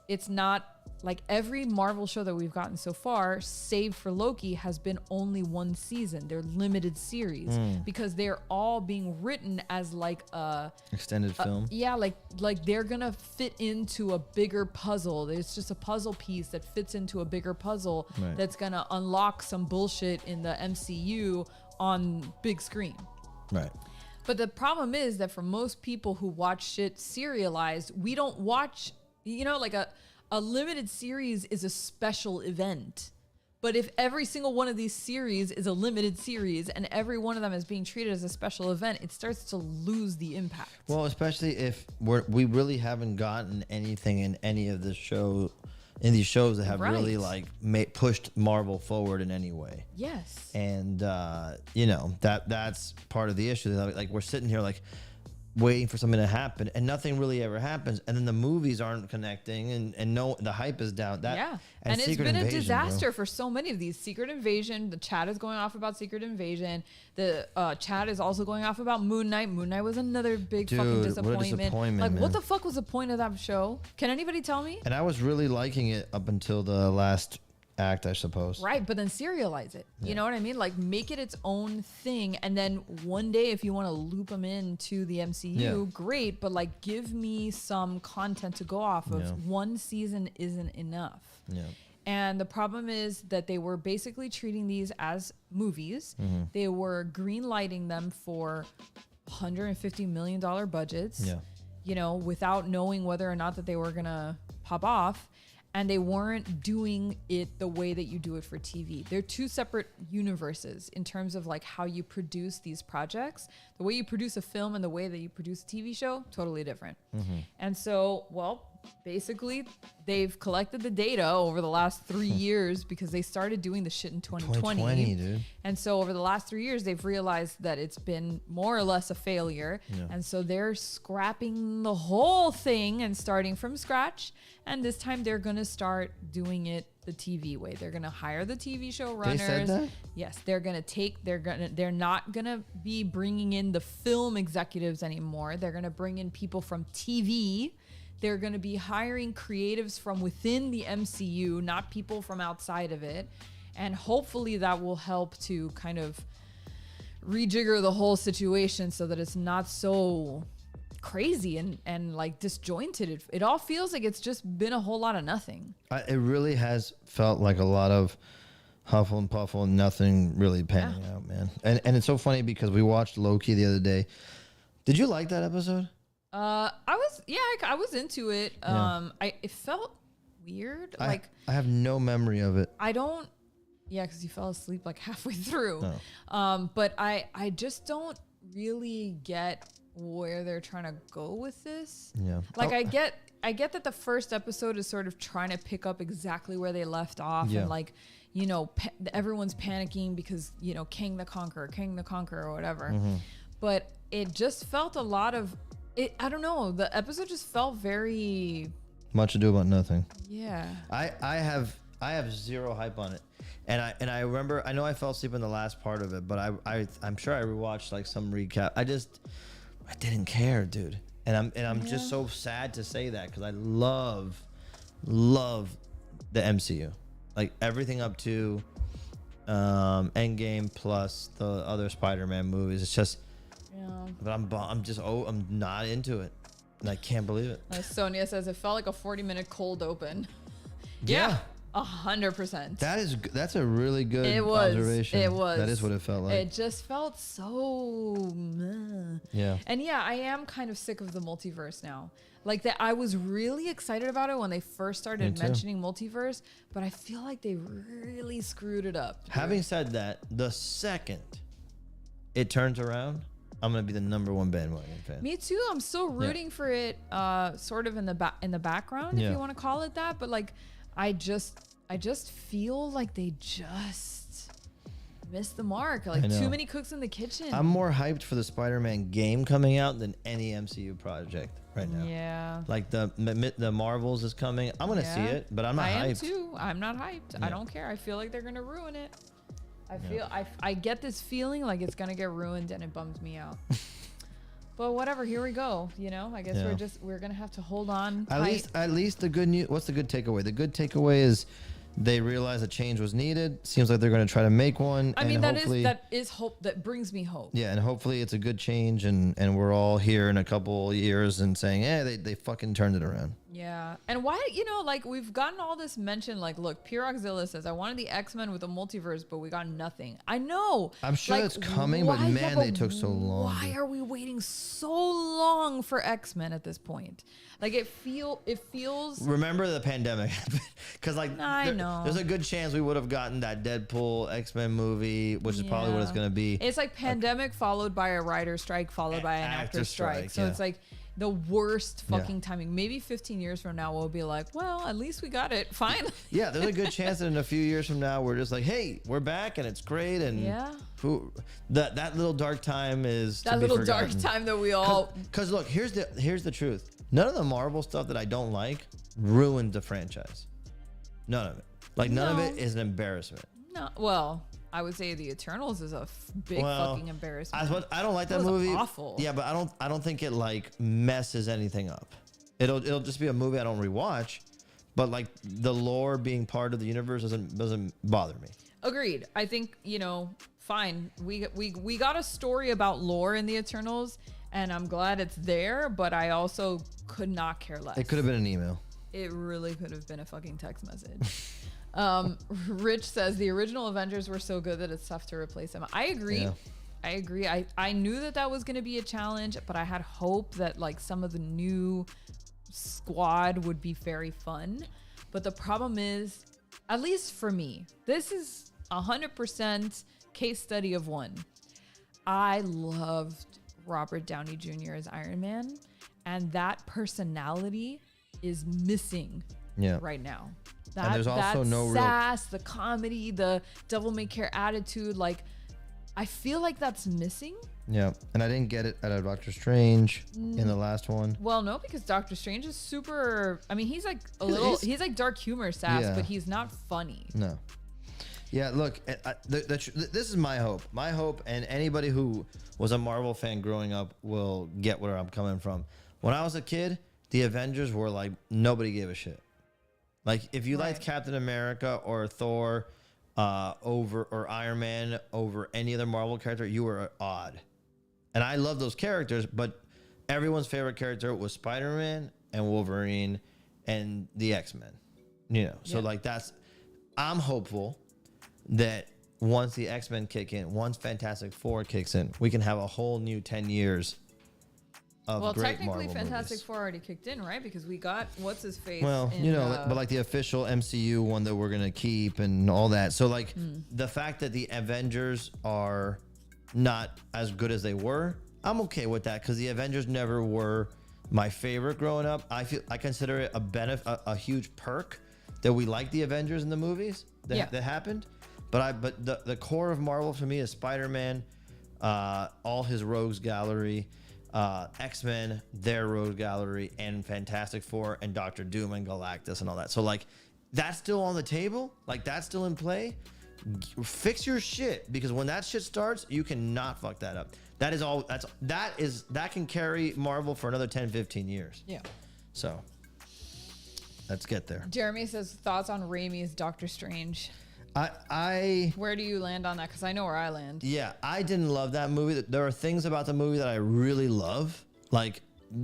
It's not like every Marvel show that we've gotten so far, save for Loki, has been only 1 season. They're limited series because they're all being written as like a extended film. Yeah, like they're gonna fit into a bigger puzzle. It's just a puzzle piece that fits into a bigger puzzle that's gonna unlock some bullshit in the MCU on big screen. Right. But the problem is that for most people who watch shit serialized, we don't watch, like a limited series is a special event. But if every single one of these series is a limited series and every one of them is being treated as a special event, it starts to lose the impact. Well, especially if we really haven't gotten anything in any of the show, in these shows that have really like pushed Marvel forward in any way. Yes. And that's part of the issue. Like we're sitting here like, waiting for something to happen, and nothing really ever happens, and then the movies aren't connecting, and no, the hype is down. And it's Secret been a Invasion, disaster bro. for so many of these. Secret Invasion, the chat is going off about Secret Invasion. The chat is also going off about Moon Knight. Moon Knight was another big fucking What a disappointment. disappointment, Like, man. what the fuck was the point of that show? Can anybody tell me? And I was really liking it up until the last act, I suppose. Right, but then serialize it. You know what I mean? Like, make it its own thing, and then one day, if you want to loop them into the MCU, great. But like, give me some content to go off of. Yeah. One season isn't enough. Yeah. And the problem is that they were basically treating these as movies. Mm-hmm. They were green lighting them for $150 million budgets. Yeah. You know, without knowing whether or not that they were gonna pop off. And they weren't doing it the way that you do it for TV. They're two separate universes in terms of like how you produce these projects. The way you produce a film and the way that you produce a TV show, totally different. And so, well, basically they've collected the data over the last 3 years because they started doing the shit in 2020. Dude. And so over the last 3 years, they've realized that it's been more or less a failure. Yeah. And so they're scrapping the whole thing and starting from scratch. And this time they're going to start doing it the TV way. They're going to hire the TV show runners. They said that? Yes, they're not going to be bringing in the film executives anymore. They're going to bring in people from TV. They're going to be hiring creatives from within the MCU, not people from outside of it. And hopefully that will help to kind of rejigger the whole situation so that it's not so crazy and like disjointed. It all feels like it's just been a whole lot of nothing. It really has felt like a lot of huffle and puffle and nothing really panning out, man. And it's so funny because we watched Loki the other day. Did you like that episode? I was into it. It felt weird. I have no memory of it. Because you fell asleep like halfway through. Oh. But I just don't really get where they're trying to go with this. Yeah. Like I get that the first episode is sort of trying to pick up exactly where they left off, and like, you know, everyone's panicking because, you know, King the Conqueror or whatever. But it just felt a lot of it. I don't know. The episode just felt very much ado about nothing. Yeah. I have zero hype on it. And I remember, I know I fell asleep in the last part of it, but I'm sure I rewatched like some recap. I didn't care, dude. And I'm just so sad to say that because I love the MCU. Like everything up to Endgame plus the other Spider-Man movies. It's just but I'm not into it. And I can't believe it. Sonia says it felt like a 40-minute cold open. Yeah. 100%. That's a really good observation. It was. That is what it felt like. It just felt so meh. Yeah. And yeah, I am kind of sick of the multiverse now. Like that, I was really excited about it when they first started mentioning multiverse, but I feel like they really screwed it up. Having said that, the second it turns around, I'm gonna be the #1 bandwagon fan. Me too. I'm still rooting for it, sort of in the background, if you want to call it that. But like, I just feel like they just missed the mark. Like too many cooks in the kitchen. I'm more hyped for the Spider-Man game coming out than any MCU project right now. Yeah. Like the Marvels is coming. I'm gonna see it, but I'm not hyped. I am too. I'm not hyped. I don't care. I feel like they're gonna ruin it. I get this feeling like it's gonna get ruined, and it bums me out. But whatever, here we go. You know, I guess we're gonna have to hold on. At least the good news. What's the good takeaway? The good takeaway is they realized a change was needed. Seems like they're going to try to make one. I mean, that is hope. That brings me hope. Yeah, and hopefully it's a good change, and we're all here in a couple years and saying, yeah, they fucking turned it around. Yeah, and why, you know, like we've gotten all this mention. Like, look, Piroxzilla says, I wanted the X-Men with a multiverse, but we got nothing. I know. I'm sure it's coming, but man, they took so long. Why are we waiting so long for X-Men at this point? Like it feels. Remember the pandemic, because like I know there's a good chance we would have gotten that Deadpool X-Men movie, which is probably what it's gonna be. It's like pandemic followed by a writer's strike followed by an actor strike. So it's like the worst fucking timing. Maybe 15 years from now, we'll be like, well, at least we got it. Fine. Yeah, there's a good chance that in a few years from now, we're just like, hey, we're back and it's great. And that little dark time is that little dark time that we all. Because look, here's the truth. None of the Marvel stuff that I don't like ruined the franchise. None of it. Like none of it is an embarrassment. No, well. I would say the Eternals is a big fucking embarrassment. I don't like that movie. Awful. Yeah, but I don't think it like messes anything up. It'll just be a movie I don't rewatch, but like the lore being part of the universe doesn't bother me. Agreed. I think fine. We got a story about lore in the Eternals, and I'm glad it's there. But I also could not care less. It could have been an email. It really could have been a fucking text message. Rich says the original Avengers were so good that it's tough to replace them. I agree. Yeah. I agree. I knew that was going to be a challenge, but I had hope that like some of the new squad would be very fun. But the problem is, at least for me, this is 100% case study of one. I loved Robert Downey Jr. as Iron Man, and that personality is missing right now. And there's also no sass, the comedy, the devil may care attitude. Like, I feel like that's missing. Yeah, and I didn't get it out of Doctor Strange in the last one. Well, no, because Doctor Strange is super. I mean, he's like he's like dark humor sass, but he's not funny. No. Yeah, look, this is my hope. My hope, and anybody who was a Marvel fan growing up will get where I'm coming from. When I was a kid, the Avengers were like nobody gave a shit. Like if you liked Captain America or Thor or Iron Man over any other Marvel character, you were odd. And I love those characters, but everyone's favorite character was Spider-Man and Wolverine and the X-Men. So like I'm hopeful that once the X-Men kick in, once Fantastic Four kicks in, we can have a whole new 10 years of great technically Marvel Fantastic movies. Four already kicked in, right? Because we got what's his face. Well, but like the official MCU one that we're gonna keep and all that. So like the fact that the Avengers are not as good as they were, I'm okay with that because the Avengers never were my favorite growing up. I consider it a huge perk that we like the Avengers in the movies that happened. But the core of Marvel for me is Spider-Man, all his rogues gallery. X-Men, their road gallery, and Fantastic Four, and Doctor Doom and Galactus and all that. So like that's still on the table, like that's still in play. Fix your shit, because when that shit starts, you cannot fuck that up. That can carry Marvel for another 10-15 years. Yeah. So let's get there. Jeremy says thoughts on Raimi's Doctor Strange. Where do you land on that? Because I know where I land. Yeah, I didn't love that movie. There are things about the movie that I really love. Like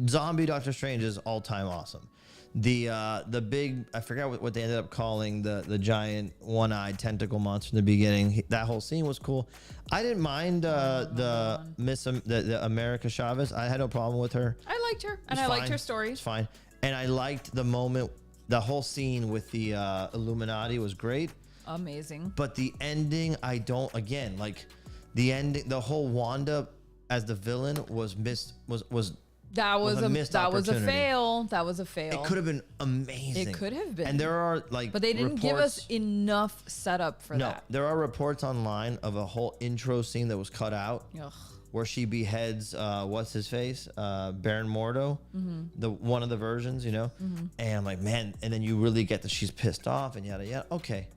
zombie Doctor Strange is all time awesome. The big, I forgot what they ended up calling the giant one-eyed tentacle monster in the beginning. That whole scene was cool. I didn't mind the America Chavez. I had no problem with her. I liked her, and I liked her story. It's fine. And I liked the moment, the whole scene with the Illuminati was great. Amazing. But the ending, the whole Wanda as the villain was a missed that was a fail. That was a fail. It could have been amazing. It could have been. And there are but they didn't give us enough setup for that. There are reports online of a whole intro scene that was cut out. Ugh. Where she beheads what's his face, Baron Mordo, one of the versions, and I'm like, man, and then you really get that she's pissed off and yada yada. Okay.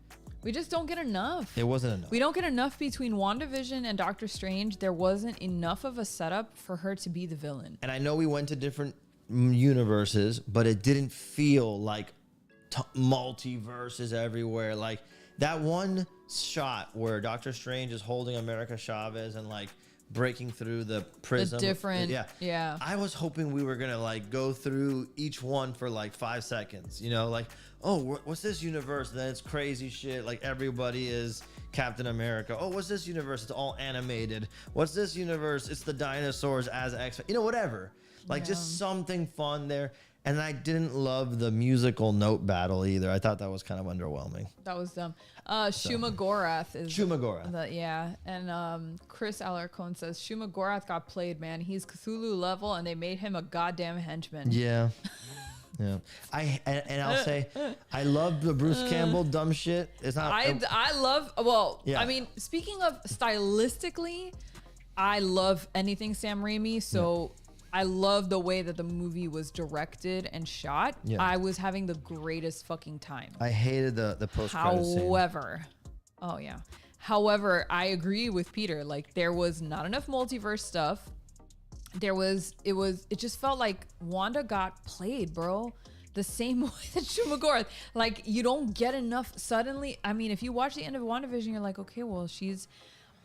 We just don't get enough. It wasn't enough. We don't get enough between WandaVision and Doctor Strange. There wasn't enough of a setup for her to be the villain. And I know we went to different universes, but it didn't feel like multiverses everywhere. Like that one shot where Doctor Strange is holding America Chavez and like breaking through the prism. The different, yeah. I was hoping we were gonna like go through each one for like 5 seconds, like, oh, what's this universe? And then it's crazy shit. Like everybody is Captain America. Oh, what's this universe? It's all animated. What's this universe? It's the dinosaurs as X-Men. Whatever. Like just something fun there. And I didn't love the musical note battle either. I thought that was kind of underwhelming. That was dumb. Shuma Gorath is Shuma Gorath. And Chris Alarcon says Shuma Gorath got played, man. He's Cthulhu level, and they made him a goddamn henchman. Yeah. Yeah. I'll say I love the Bruce Campbell dumb shit. It's not. I love. Well, Yeah. I mean, speaking of stylistically, I love anything Sam Raimi. So. Yeah. I love the way that the movie was directed and shot. Yeah. I was having the greatest fucking time. I hated the post-credit scene. However, I agree with Peter. Like, there was not enough multiverse stuff. It just felt like Wanda got played, bro. The same way that Shuma Gorath. Like, you don't get enough suddenly. I mean, if you watch the end of WandaVision, you're like, okay, well, she's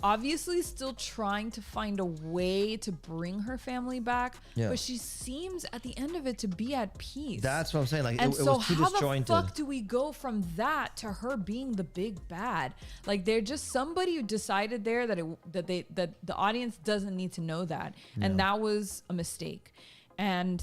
obviously still trying to find a way to bring her family back, but she seems at the end of it to be at peace. That's what I'm saying. Like, and it was too disjointed. How the fuck do we go from that to her being the big bad? Like, they're just somebody who decided there that the audience doesn't need to know that, and that was a mistake. And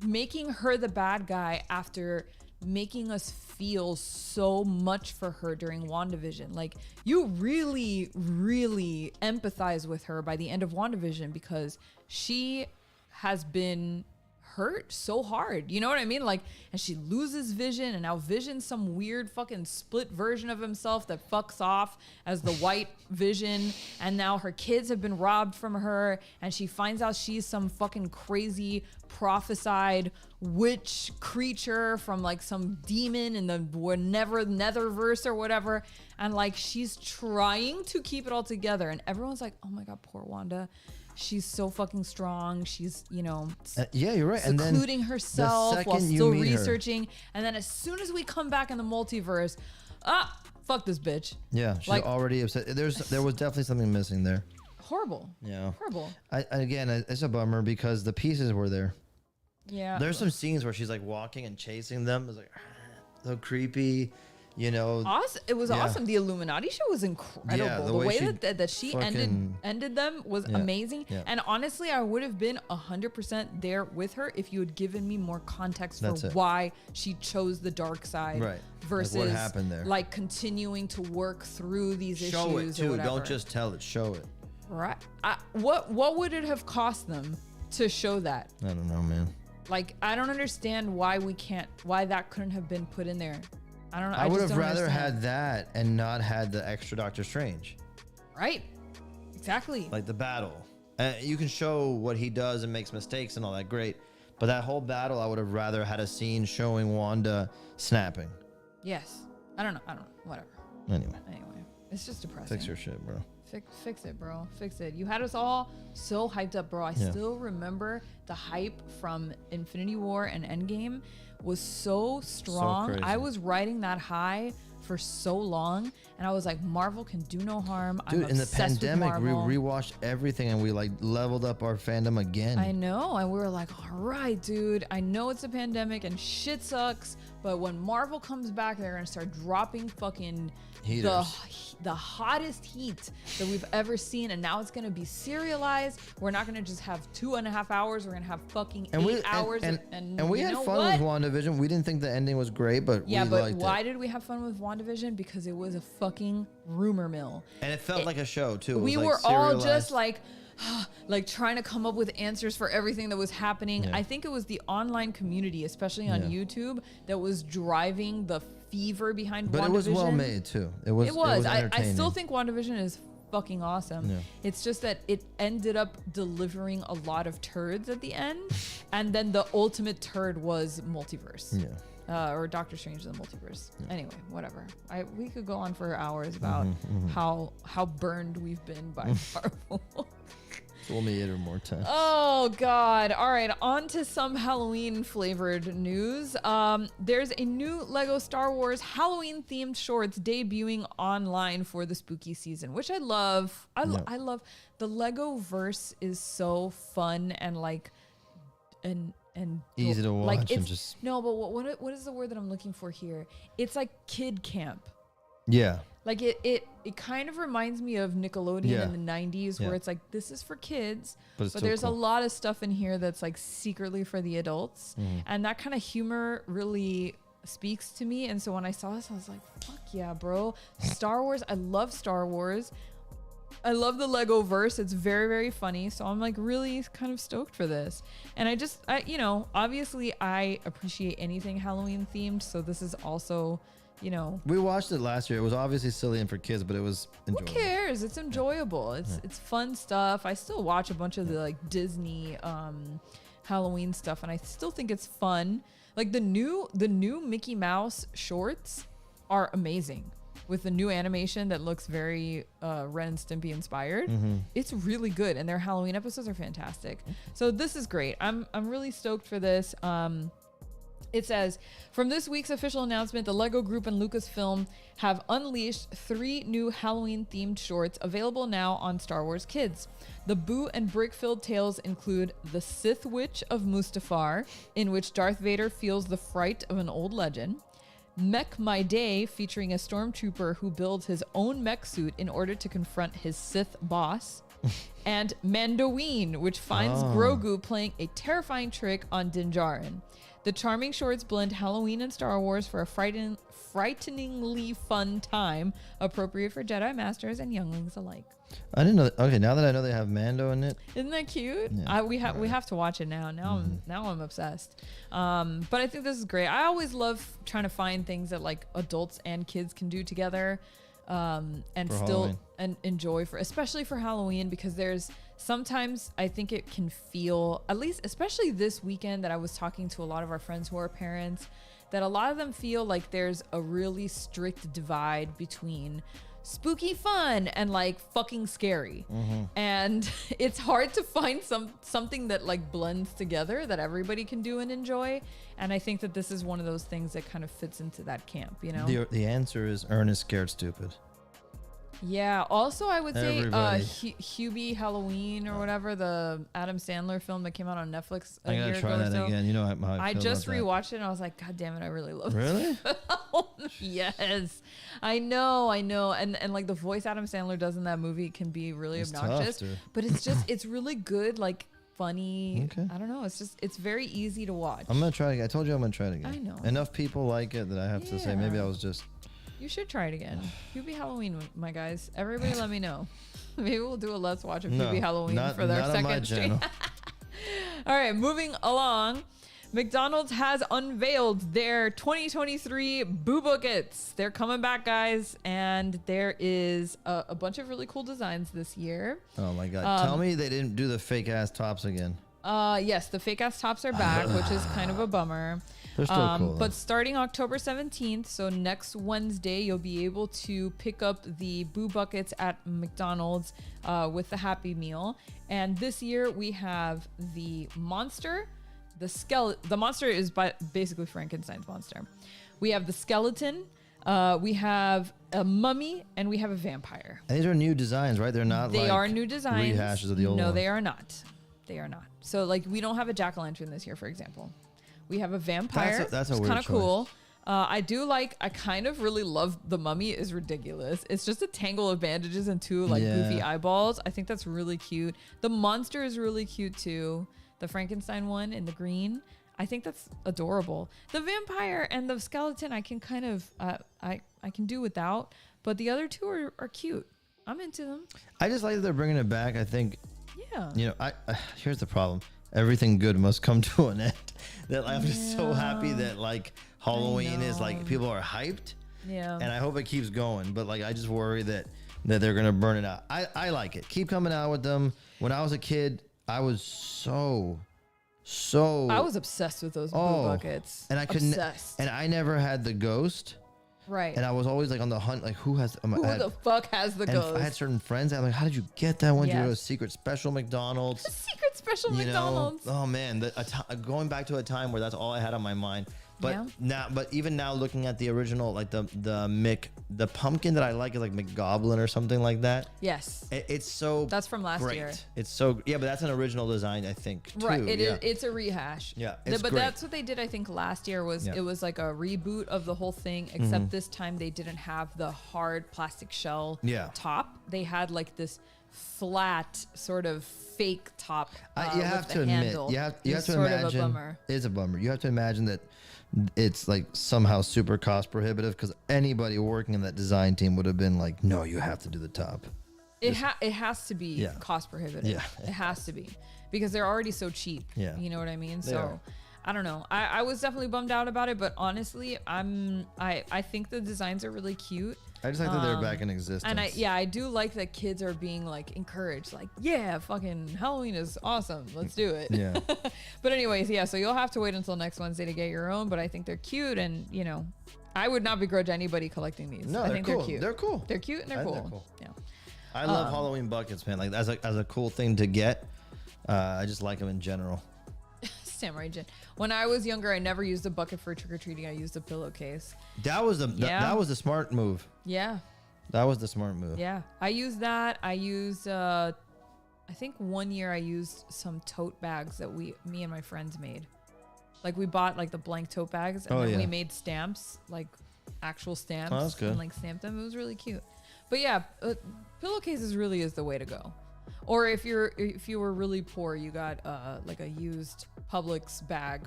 making her the bad guy after making us feel so much for her during WandaVision. Like, you really, really empathize with her by the end of WandaVision because she has been hurt so hard. You know what I mean? Like, and she loses Vision, and now Vision's some weird fucking split version of himself that fucks off as the white Vision, and now her kids have been robbed from her, and she finds out she's some fucking crazy prophesied witch creature from like some demon in the netherverse or whatever, and like she's trying to keep it all together, and everyone's like, oh my god, poor Wanda, she's so fucking strong, she's, you know, yeah, you're right, secluding herself while still researching, and then as soon as we come back in the multiverse, fuck this bitch. Yeah, she's like, already upset. There was definitely something missing there. Horrible. Yeah, horrible. Again, it's a bummer because the pieces were there. Yeah, there's some scenes where she's like walking and chasing them. It's like so creepy, you know. Awesome. It was awesome. The Illuminati show was incredible. Yeah, the way that she ended them was amazing. Yeah. And honestly, I would have been 100% there with her if you had given me more context for why she chose the dark side, versus like what happened there. Like continuing to work through these issues. Show it too. Or whatever. Don't just tell it. Show it. Right. What would it have cost them to show that? I don't know, man. Like, I don't understand why that couldn't have been put in there. I don't know. I would have rather had that and not had the extra Doctor Strange. Right. Exactly. Like the battle. You can show what he does and makes mistakes and all that, great. But that whole battle, I would have rather had a scene showing Wanda snapping. Yes. I don't know. Whatever. Anyway. It's just depressing. Fix your shit, bro. Fix it, bro. Fix it. You had us all so hyped up, bro. I still remember the hype from Infinity War and Endgame was so strong. I was riding that high for so long, and I was like, Marvel can do no harm. Dude, in the pandemic, we rewatched everything and we like leveled up our fandom again. I know, and we were like, all right, dude, I know it's a pandemic and shit sucks, but when Marvel comes back, they're gonna start dropping fucking the hottest heat that we've ever seen, and now it's gonna be serialized. We're not gonna just have 2.5 hours. We're gonna have fucking 8 hours. And we had fun with WandaVision. We didn't think the ending was great, but we liked it. Why did we have fun with WandaVision? Because it was a fucking rumor mill, and it felt like a show too. We were all just like trying to come up with answers for everything that was happening. I think it was the online community, especially on YouTube, that was driving the fever behind WandaVision. But it was well made too. It was I still think WandaVision is fucking awesome. Yeah. It's just that it ended up delivering a lot of turds at the end, and then the ultimate turd was multiverse. Yeah. Or Doctor Strange in the Multiverse. Yeah. Anyway, whatever. We could go on for hours about how burned we've been by Marvel. We'll meet it more time. Oh God! All right, on to some Halloween flavored news. There's a new Lego Star Wars Halloween themed shorts debuting online for the spooky season, which I love. I love the Lego verse is so fun and and easy to watch. Like and just no, but what is the word that I'm looking for here? It's like kid camp. Yeah. Like it kind of reminds me of Nickelodeon in the 90s where it's like, this is for kids, but there's a lot of stuff in here that's like secretly for the adults. And that kind of humor really speaks to me. And so when I saw this, I was like, fuck yeah, bro. Star Wars. I love Star Wars. I love the Lego verse. It's very, very funny. So I'm like really kind of stoked for this. And I you know, obviously I appreciate anything Halloween themed. So this is also, you know, we watched it last year. It was obviously silly and for kids, but it was enjoyable. Who cares? It's enjoyable. It's fun stuff. I still watch a bunch of the like Disney Halloween stuff, and I still think it's fun. Like the new Mickey Mouse shorts are amazing with the new animation that looks very Ren and Stimpy inspired. It's really good, and their Halloween episodes are fantastic. So this is great. I'm really stoked for this. It says, from this week's official announcement, the Lego Group and Lucasfilm have unleashed 3 new Halloween-themed shorts available now on Star Wars Kids. The Boo and Brick-filled tales include The Sith Witch of Mustafar, in which Darth Vader feels the fright of an old legend. Mech My Day, featuring a stormtrooper who builds his own mech suit in order to confront his Sith boss. And Mandoween, which finds Grogu playing a terrifying trick on Din Djarin. The charming shorts blend Halloween and Star Wars for a frighteningly fun time, appropriate for Jedi Masters and younglings alike. I didn't know. Okay, now that I know they have Mando in it, isn't that cute? Yeah. We have to watch it now. Now I'm obsessed. But I think this is great. I always love trying to find things that like adults and kids can do together, and for still Halloween. and enjoy for, especially for Halloween, because there's sometimes I think it can feel, at least especially this weekend that I was talking to a lot of our friends who are parents, that a lot of them feel like there's a really strict divide between spooky fun and like fucking scary. And it's hard to find something that like blends together that everybody can do and enjoy. And I think that this is one of those things that kind of fits into that camp, you know? The answer is Ernest Scared Stupid. Yeah. Also, I would say Everybody. Hubie Halloween or whatever, the Adam Sandler film that came out on Netflix a I year gotta try ago or that so. again. You know how I I feel just about that. rewatched it and I was like, God damn it, I really love Really? this film. Yes. I know. And like the voice Adam Sandler does in that movie can be really It's obnoxious. tough, dude. But it's really good, like funny. Okay. I don't know. It's very easy to watch. I'm gonna try it again. I told you I'm gonna try it again. I know. Enough people like it that I have to say maybe Yeah. I was just. You should try it again. Hubie Halloween, my guys. Everybody let me know. Maybe we'll do a Let's Watch of Hubie Halloween for their not on my second stream. channel. All right, moving along. McDonald's has unveiled their 2023 Boo Buckets. They're coming back, guys, and there is a bunch of really cool designs this year. Oh my god! Tell me they didn't do the fake ass tops again. Yes, the fake ass tops are back, which is kind of a bummer. They're still cool. But starting October 17th, so next Wednesday, you'll be able to pick up the Boo Buckets at McDonald's with the Happy Meal. And this year we have the monster, the monster is basically Frankenstein's monster. We have the skeleton, we have a mummy, and we have a vampire. And these are new designs, right? They're not. They like are new designs. Rehashes of the old. No, one. they are not. They are not. So like we don't have a jack-o'-lantern this year, for example. We have a vampire. That's a it's weird kind of choice. cool. I kind of really love the mummy is ridiculous. It's just a tangle of bandages and 2 like goofy eyeballs. I think that's really cute. The monster is really cute too. The Frankenstein one in the green. I think that's adorable. The vampire and the skeleton I can kind of I can do without, but the other 2 are cute. I'm into them. I just like that they're bringing it back. I think. Yeah. You know, I here's the problem. Everything good must come to an end. That I'm just so happy that like Halloween is like people are hyped. Yeah. And I hope it keeps going. But like I just worry that they're gonna burn it out. I like it. Keep coming out with them. When I was a kid, I was so I was obsessed with those Boo Buckets. And I couldn't. Obsessed. And I never had the ghost. Right. And I was always like on the hunt, like who has the fuck has the and ghost? I had certain friends. I'm like, how did you get that one? Did you go to a Yes. secret special McDonald's? Secret special You know? McDonald's. Oh man, going back to a time where that's all I had on my mind. But even now, looking at the original, like the pumpkin that I like is like McGoblin or something like that. Yes. It's so that's from last great. year. It's so but that's an original design, I think. Too. Right. It's a rehash. Yeah. But that's what they did. I think last year was it was like a reboot of the whole thing, except this time they didn't have the hard plastic shell top. They had like this flat sort of fake top. You have to admit, you have to imagine. Of a bummer. It's a bummer. You have to imagine that it's like somehow super cost prohibitive, because anybody working in that design team would have been like, no, you have to do the top. It has to be cost prohibitive. Yeah, it has to be, because they're already so cheap. Yeah, you know what I mean. So I don't know. I was definitely bummed out about it, but honestly, I think the designs are really cute. I just like that they're back in existence. And I do like that kids are being like encouraged, like, yeah, fucking Halloween is awesome. Let's do it. Yeah. But anyways, so you'll have to wait until next Wednesday to get your own, but I think they're cute, and I would not begrudge anybody collecting these. No, I think cool. they're cute. They're cool. They're cute and they're cool. They're cool. Yeah. I love Halloween buckets, man. Like as a cool thing to get. I just like them in general. Samurai Jin. When I was younger, I never used a bucket for trick-or-treating. I used a pillowcase. That was the smart move. Yeah. That was the smart move. Yeah. I used that. I used I think one year I used some tote bags that me and my friends made. Like we bought like the blank tote bags, and then we made stamps, like actual stamps. Oh, that's good. And like stamped them. It was really cute. But yeah, pillowcases really is the way to go. Or if you were really poor, you got like a used Publix bag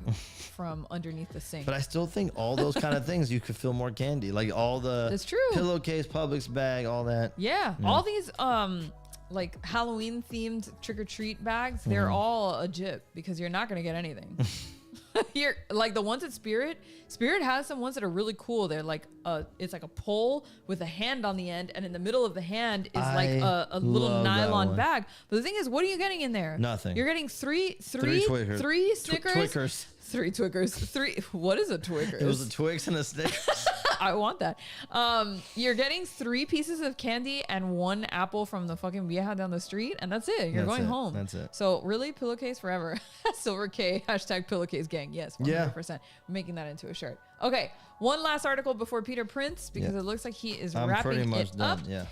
from underneath the sink. But I still think all those kind of things you could fill more candy, like all the That's true. Pillowcase, Publix bag, all that. Yeah, all these like Halloween themed trick or treat bags, they're all a jip, because you're not gonna get anything. You're like the ones at Spirit has some ones that are really cool. They're like it's like a pole with a hand on the end, and in the middle of the hand is like a little nylon bag. But the thing is, what are you getting in there? Nothing. You're getting three Twickers. Snickers. Three Twickers. What is a Twickers? It was a Twix and a Snickers. I want that. You're getting 3 pieces of candy and 1 apple from the fucking vieja down the street, and that's it. You're going home. That's it. So really, pillowcase forever. Silver K, #pillowcase gang. Yes, 100%. We're making that into a shirt. Okay, one last article before Peter prints, because it looks like he is wrapping it up. Yeah.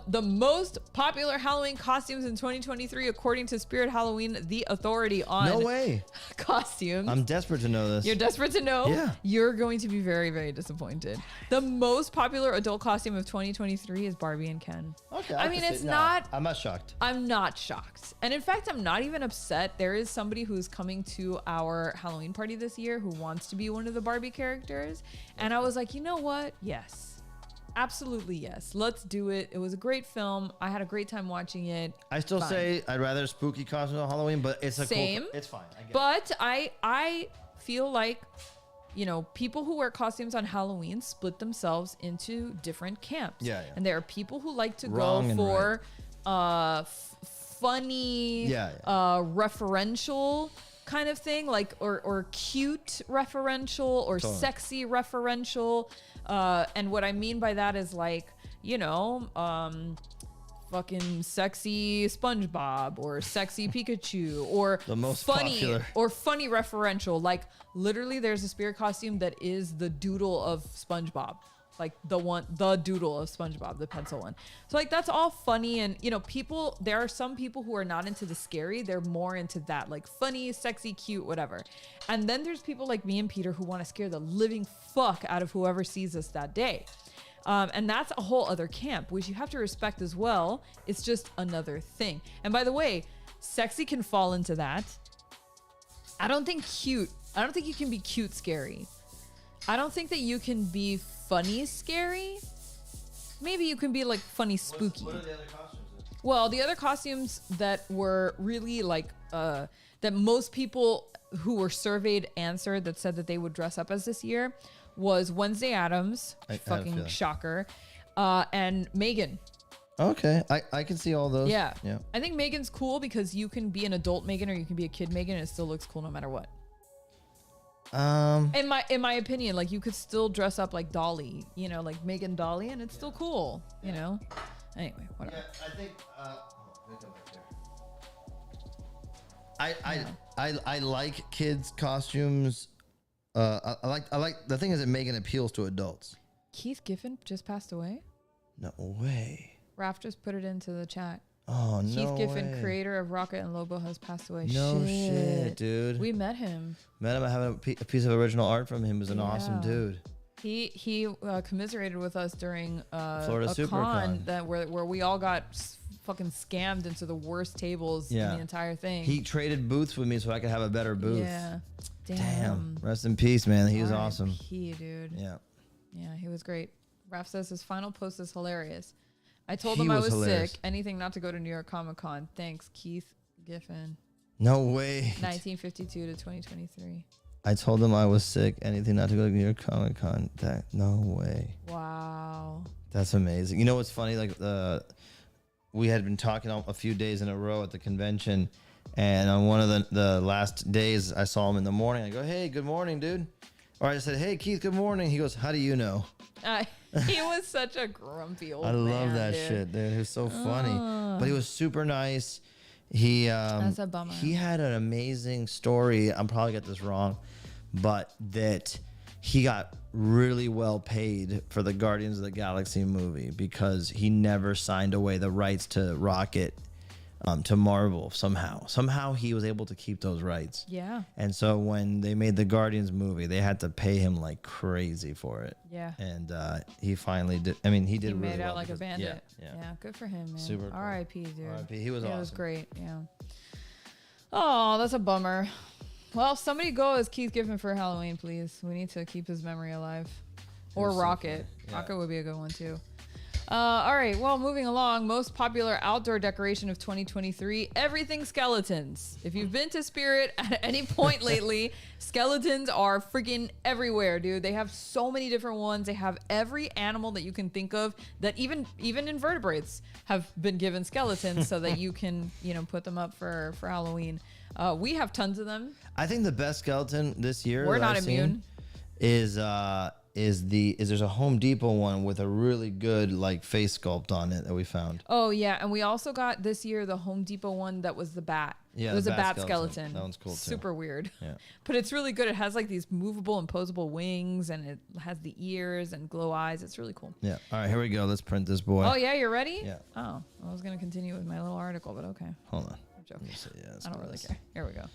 The most popular Halloween costumes in 2023, according to Spirit Halloween, the authority on costumes. I'm desperate to know this. You're desperate to know? Yeah. You're going to be very, very disappointed. The most popular adult costume of 2023 is Barbie and Ken. Okay. I mean, it's not... I'm not shocked. I'm not shocked. And in fact, I'm not even upset. There is somebody who's coming to our Halloween party this year who wants to be one of the Barbie characters. And I was like, you know what? Yes. Absolutely yes. Let's do it. It was a great film. I had a great time watching it. I still say I'd rather spooky costume on Halloween, but it's a Same. cool. It's fine. I get but I feel like, people who wear costumes on Halloween split themselves into different camps. Yeah. And there are people who like to go for funny, referential kind of thing, like or cute referential or sexy referential. And what I mean by that is like, fucking sexy SpongeBob or sexy Pikachu or the most funny popular. Or funny referential. Like literally there's a Spirit costume that is the doodle of SpongeBob. Like the doodle of SpongeBob, the pencil one. So like that's all funny, and there are some people who are not into the scary. They're more into that, like funny, sexy, cute, whatever. And then there's people like me and Peter who want to scare the living fuck out of whoever sees us that day. And that's a whole other camp, which you have to respect as well. It's just another thing. And by the way, sexy can fall into that. I don't think you can be cute scary. I don't think that you can be funny scary. Maybe you can be like funny spooky. What are the other costumes? Well, the other costumes that were really like that most people who were surveyed answered that said that they would dress up as this year was Wednesday Addams, fucking shocker, and Megan. Okay, I can see all those. Yeah. I think Megan's cool because you can be an adult Megan or you can be a kid Megan, and it still looks cool no matter what. In my opinion, like you could still dress up like Dolly, like Megan Dolly, and it's still cool, Anyway, whatever. Yeah, I think. I like kids' costumes I like the thing is that Megan appeals to adults. Keith Giffen just passed away. No way. Raph just put it into the chat. Oh, no Keith Giffen, way. creator of Rocket and Lobo, has passed away. No shit, dude. We met him. Met him. I have a piece of original art from him. He was an awesome dude. He commiserated with us during Florida a Super con that where we all got fucking scammed into the worst tables in the entire thing. He traded booths with me so I could have a better booth. Yeah. Damn. Rest in peace, man. He was awesome. He, dude. Yeah. Yeah, he was great. Raph says his final post is hilarious. I told He him I was was hilarious. sick. Anything not to go to New York Comic Con. Thanks, Keith Giffen. No way. 1952 to 2023. I told him I was sick. Anything not to go to New York Comic Con. No way. Wow. That's amazing. You know what's funny? Like we had been talking a few days in a row at the convention, and on one of the last days, I saw him in the morning. I go, "Hey, good morning, dude." Or I said, "Hey, Keith, good morning." He goes, "How do you know?" He was such a grumpy old I man. love that dude. shit, dude. He was so funny, but he was super nice. He That's a bummer. He had an amazing story. I'm probably got this wrong, but that he got really well paid for the Guardians of the Galaxy movie because he never signed away the rights to Rocket to Marvel somehow. Somehow he was able to keep those rights. Yeah. And so when they made the Guardians movie, they had to pay him like crazy for it. Yeah. And he finally did. I mean, he did He really made well out like a because- bandit. Yeah. Yeah, good for him, man. Super cool. R.I.P. dude. R.I.P. He was awesome. It was great. Yeah. Oh, that's a bummer. Well, somebody go as Keith Giffen for Halloween, please. We need to keep his memory alive. Or was so Rocket. funny. Yeah. Rocket would be a good one too. All right. Well, moving along. Most popular outdoor decoration of 2023: everything skeletons. If you've been to Spirit at any point lately, skeletons are freaking everywhere, dude. They have so many different ones. They have every animal that you can think of. That even invertebrates have been given skeletons so that you can put them up for Halloween. We have tons of them. I think the best skeleton this year We're that not I've immune. seen is there's a Home Depot one with a really good like face sculpt on it that we found. Oh yeah, and we also got this year the Home Depot one that was the bat. Yeah, it was the a bat bat skeleton. skeleton. That one's cool, too. Super weird. Yeah. But it's really good. It has like these movable and posable wings, and it has the ears and glow eyes. It's really cool. Yeah. All right, here we go. Let's print this boy. Oh yeah, you're ready? Yeah. Oh, I was gonna continue with my little article, but okay. Hold on. I'm joking. Let me see. Yeah, I don't really nice. care. Here we go.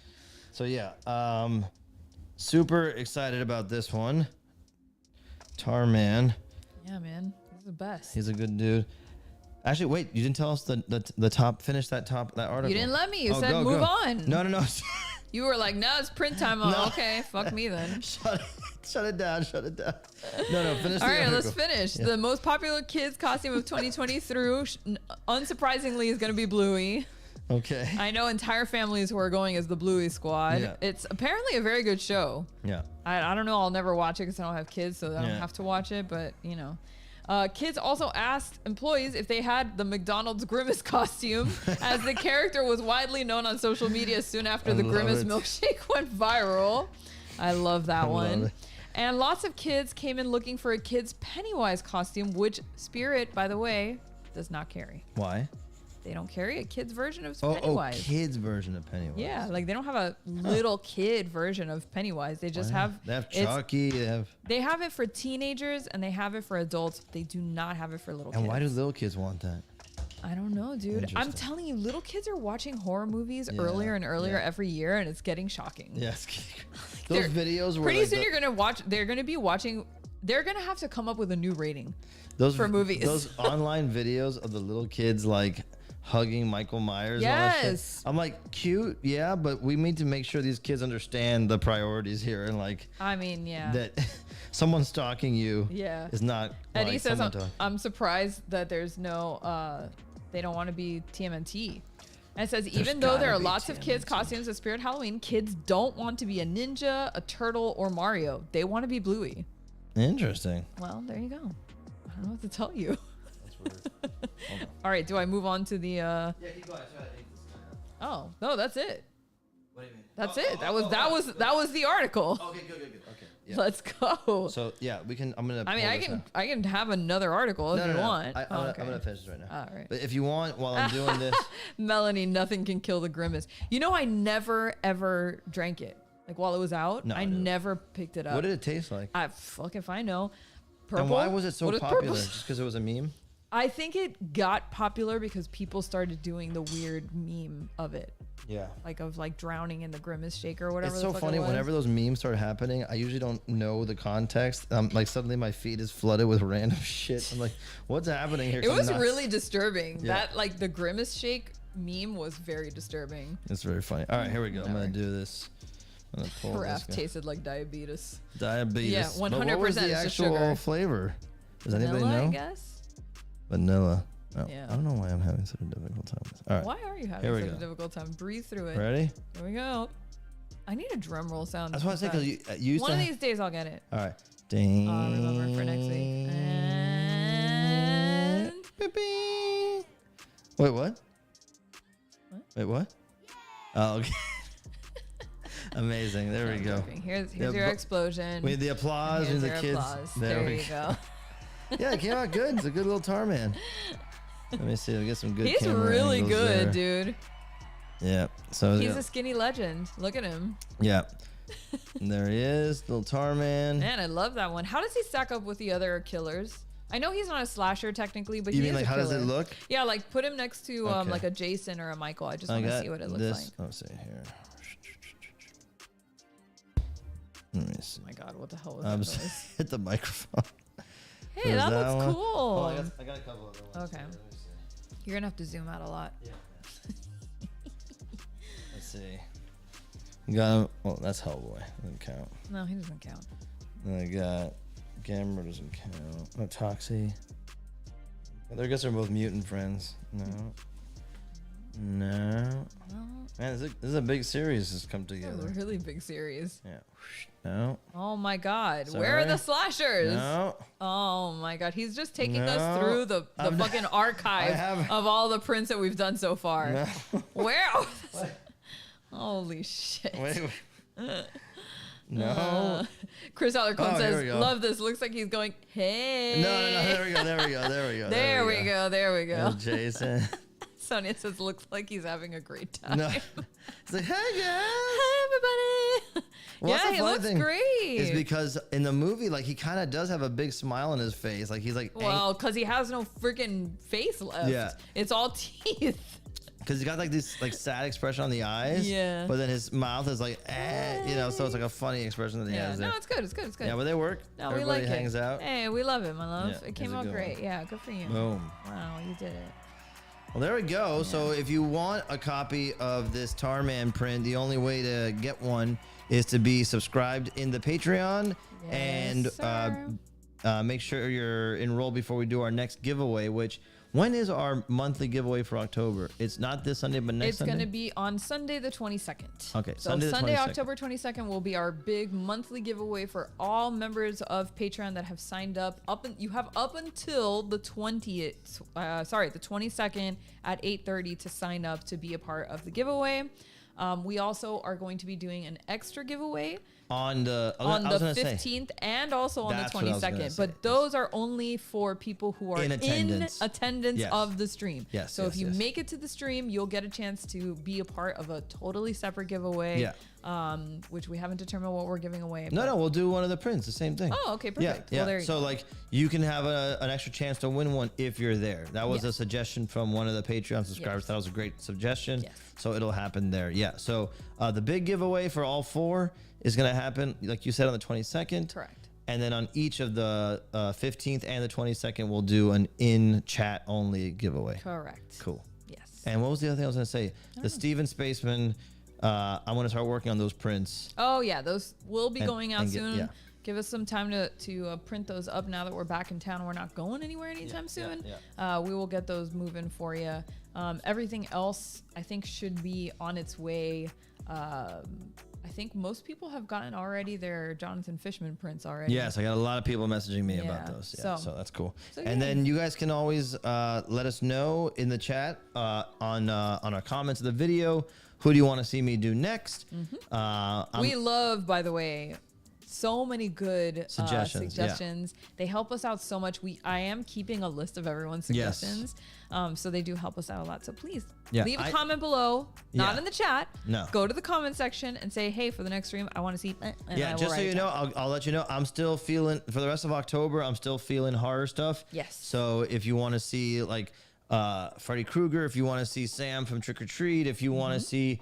So yeah, super excited about this one. Tarman. Yeah, man, he's the best. He's a good dude. Actually, wait, you didn't tell us the top. Finish that article. You didn't let me. You Oh, said go, move go. on. No. You were like, no, it's print time. No. Okay, fuck me then. Shut it down. No, finish All the right, article. let's finish. Yeah. The most popular kids costume of 2020 through, unsurprisingly, is going to be Bluey. Okay. I know entire families who are going as the Bluey Squad. Yeah. It's apparently a very good show. Yeah. I don't know. I'll never watch it because I don't have kids, so I don't Yeah. have to watch it. But kids also asked employees if they had the McDonald's Grimace costume, as the character was widely known on social media soon after the love Grimace it. milkshake went viral. I love that one. love it. And lots of kids came in looking for a kid's Pennywise costume, which Spirit, by the way, does not carry. Why? They don't carry a kid's version of Oh, Pennywise. kids version of Pennywise. Yeah, like they don't have a little kid version of Pennywise. They just have They have it's- Chucky. They have it for teenagers and they have it for adults. They do not have it for little kids. And why do little kids want that? I don't know, dude. I'm Interesting. telling you, little kids are watching horror movies Yeah, earlier and earlier yeah. every year, and it's getting shocking. Yes. They're- Those videos were Pretty like soon you're gonna watch. They're gonna be watching. They're gonna have to come up with a new rating for movies. Those online videos of the little kids like hugging Michael Myers. And all that shit. Yes. I'm like, cute, yeah, but we need to make sure these kids understand the priorities here and like I mean, yeah. that someone stalking you Yeah. is not. Eddie like says, someone I'm surprised that there's no, they don't want to be TMNT. And it says, even though there gotta are be lots of kids' TMNT. costumes at Spirit Halloween, kids don't want to be a ninja, a turtle, or Mario. They want to be Bluey. Interesting. Well, there you go. I don't know what to tell you. That's weird. All right, do I move on to the, Yeah, keep going. I try to take this guy out. oh, no, that's it. What do you mean? That's it. That was the article. Okay, good. Okay. Yeah. Let's go. So yeah, we can. I'm gonna. I mean, pull I this can out. I can have another article if No, you no, no. want. I'm Oh, okay. gonna finish this right now. All right. But if you want, while I'm doing this, Melanie, nothing can kill the grimace. You know, I never ever drank it. like while it was out. No, I never picked it up. What did it taste like? Fuck if I know. Purple. And why was it so What is popular? purple? Just because it was a meme? I think it got popular because people started doing the weird meme of it. Yeah. Like of like drowning in the grimace shaker or whatever. It's the so fuck funny it was. whenever those memes start happening. I usually don't know the context. Like suddenly my feed is flooded with random shit. I'm like, what's happening here? It was really disturbing. Yeah. That like the grimace shake meme was very disturbing. It's very funny. All right, here we go. I'm gonna do this. I'm gonna pull this Craft guy. tasted like diabetes. Diabetes. Yeah, But 100% what was the it's just actual sugar. flavor? Does anybody Vanilla, know? I guess. Vanilla. Oh, Yeah. I don't know why I'm having such a difficult time with this. All right. Why are you Here having we such a go. difficult time? Breathe through it. Ready? Here we go. I need a drum roll sound. That's what I said because you used One to. of these days I'll get it. All right. Ding. I'll remember for next week. And Beep, beep. Wait, what? What? Wait, what? Oh, okay. Amazing. There we go. joking. Here's Yeah, your but- explosion. We need the applause Here's and the your kids. applause. There, There we you go. Yeah, it came out good. It's a good little Tarman. Let me see. I'll get some good. He's camera really angles good, there. dude. Yeah. So He's yeah. a skinny legend. Look at him. Yeah. And there he is, little Tarman. Man, I love that one. How does he stack up with the other killers? I know he's not a slasher technically, but You he mean is like a how does it killer. look? Yeah, like put him next to Okay. like a Jason or a Michael. I just I want to got see what it looks this. like. Let's see here. Let me see. Oh my god, what the hell was I'm that just noise? hit the microphone. Hey, There's that that looks one. cool. Oh, I got a couple other ones. Okay. Here. Let me see. You're gonna have to zoom out a lot. Yeah. Let's see. You got. Well, that's Hellboy. Doesn't count. No, he doesn't count. Then I got Gamera doesn't count. No, Toxie. I guess they're both mutant friends. No. No, Man, this is a big series that's come it's a together. really big series. Yeah. No. Oh my god, where are the slashers? No. Oh my god, he's just taking us No. through the I'm not- fucking archive I have- of all the prints that we've done so far. No. Where? Holy shit. Wait. No. Chris Alarcon Oh, here we says, go. love this. Looks like he's going, hey. No. There we go. There we go. There we go. There we go. Oh, Jason. Sonia says, looks like he's having a great time. No. It's like, hey guys. Hi, everybody. Well, that's yeah, the he funny looks thing great. Is because in the movie, like he kind of does have a big smile on his face. Like he's like, well, because he has no freaking face left. Yeah. It's all teeth. because he's got like this like sad expression on the eyes. Yeah. But then his mouth is like, you know, so it's like a funny expression that he Yeah, has there. no, it's good. It's good. It's good. Yeah, but they work. No, we Everybody like hangs it. out. Hey, we love it, my love. Yeah, It came it's a out good great. one. Yeah, good for you. Boom. Wow, you did it. Well, there we go. So if you want a copy of this Tarman print, the only way to get one is to be subscribed in the Patreon Yes, and sir. make sure you're enrolled before we do our next giveaway, which when is our monthly giveaway for October? It's not this Sunday, but next It's Sunday. going to be on Sunday the 22nd. Okay, So Sunday the Sunday, 22nd. October 22nd will be our big monthly giveaway for all members of Patreon that have signed up. You have up until the 20th, the 22nd at 8:30 to sign up to be a part of the giveaway. We also are going to be doing an extra giveaway on the on the 15th and also on That's the what I was gonna 22nd. say. But those are only for people who are In in attendance. attendance Yes. of the stream. Yes, So yes, if you yes. make it to the stream, you'll get a chance to be a part of a totally separate giveaway. Yeah. Which we haven't determined what we're giving away. No, but- no, we'll do one of the prints, the same thing. Oh, okay, perfect. Yeah, Well, there you so go. like you can have an extra chance to win one if you're there. That was a Yes. suggestion from one of the Patreon subscribers. Yes. That was a great suggestion. Yes. So it'll happen there. Yeah. So the big giveaway for all four is going to happen, like you said, on the 22nd. Correct. And then on each of the 15th and the 22nd, we'll do an in-chat only giveaway. Correct. Cool. Yes. And what was the other thing I was going to say? The Steven Spaceman, I want to start working on those prints. Oh yeah, those will be And- going out and get- soon. yeah. Give us some time to print those up now that we're back in town. We're not going anywhere anytime soon. We will get those moving for you. Everything else, I think, should be on its way. I think most people have gotten already their Jonathan Fishman prints already. Yes, I got a lot of people messaging me about Yeah, those. Yeah, so- so that's cool. so And yeah. then you guys can always let us know in the chat on our comments of the video. Who do you want to see me do next? We love, by the way, so many good suggestions. They help us out so much. I am keeping a list of everyone's suggestions. So they do help us out a lot. So please leave a comment below, not in the chat. No. Go to the comment section and say, hey, for the next stream, I want to see. And just so you know, I'll let you know, I'm still feeling, for the rest of October, I'm still feeling horror stuff. Yes. So if you want to see like Freddy Krueger, if you want to see Sam from Trick or Treat, if you want to see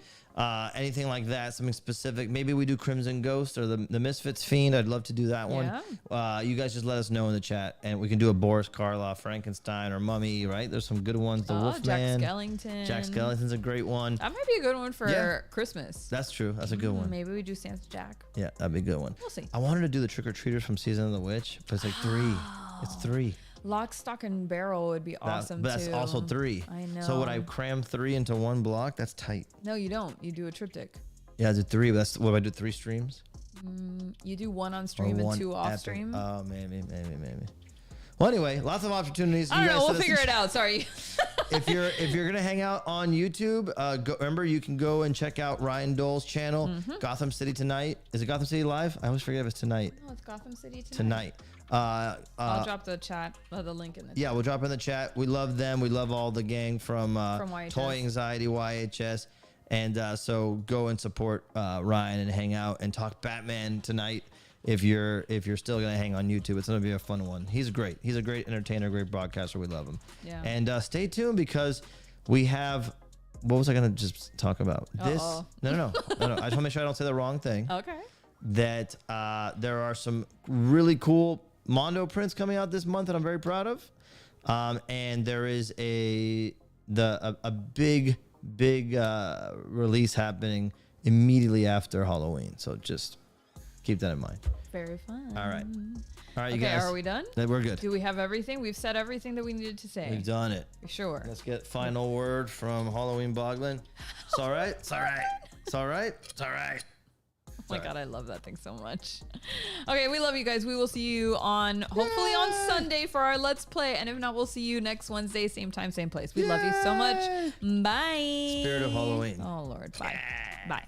anything like that, something specific, maybe we do Crimson Ghost or the Misfits Fiend. I'd love to do that one. You guys just let us know in the chat, and we can do a Boris Karloff, Frankenstein, or Mummy, right? There's some good ones. The Wolfman. Jack Skellington's a great one. That might be a good one for Christmas. That's true. That's a good one. Maybe we do Santa Jack. Yeah, that'd be a good one. We'll see. I wanted to do the Trick or Treaters from Season of the Witch, but it's like 3. It's 3. Lock, Stock, and Barrel would be awesome but that's too. also 3. I know. So would I cram 3 into one block? That's tight. No, you don't. You do a triptych. Yeah, I did 3. But that's what do I do? 3 streams? You do 1 on stream and 2 off stream. Oh, maybe. Well, anyway, lots of opportunities. I don't know. We'll figure it out. Sorry. if you're gonna hang out on YouTube, remember you can go and check out Ryan Dole's channel, Gotham City Tonight. Is it Gotham City Live? I always forget if it's tonight. No, it's Gotham City Tonight. I'll drop the chat, the link in the chat. Yeah, we'll drop in the chat. We love them. We love all the gang from YHS. Toy Anxiety, YHS. And so go and support Ryan and hang out and talk Batman tonight. If you're still gonna hang on YouTube, it's gonna be a fun one. He's great. He's a great entertainer, great broadcaster. We love him. Yeah. And stay tuned because we have. What was I gonna just talk about? This? No. I just want to make sure I don't say the wrong thing. Okay. That there are some really cool Mondo prints coming out this month that I'm very proud of. And there is a big release happening immediately after Halloween. So just keep that in mind. Very fun. All right, you okay, guys. are we done? We're good. Do we have everything? We've said everything that we needed to say. We've done it. Sure. Let's get final word from Halloween Boglin. It's all right. It's all right. It's all right. It's all right. Oh my God, I love that thing so much. Okay, we love you guys. We will see you hopefully on Sunday for our Let's Play. And if not, we'll see you next Wednesday, same time, same place. We love you so much. Bye. Spirit of Halloween. Oh, Lord. Bye. Bye.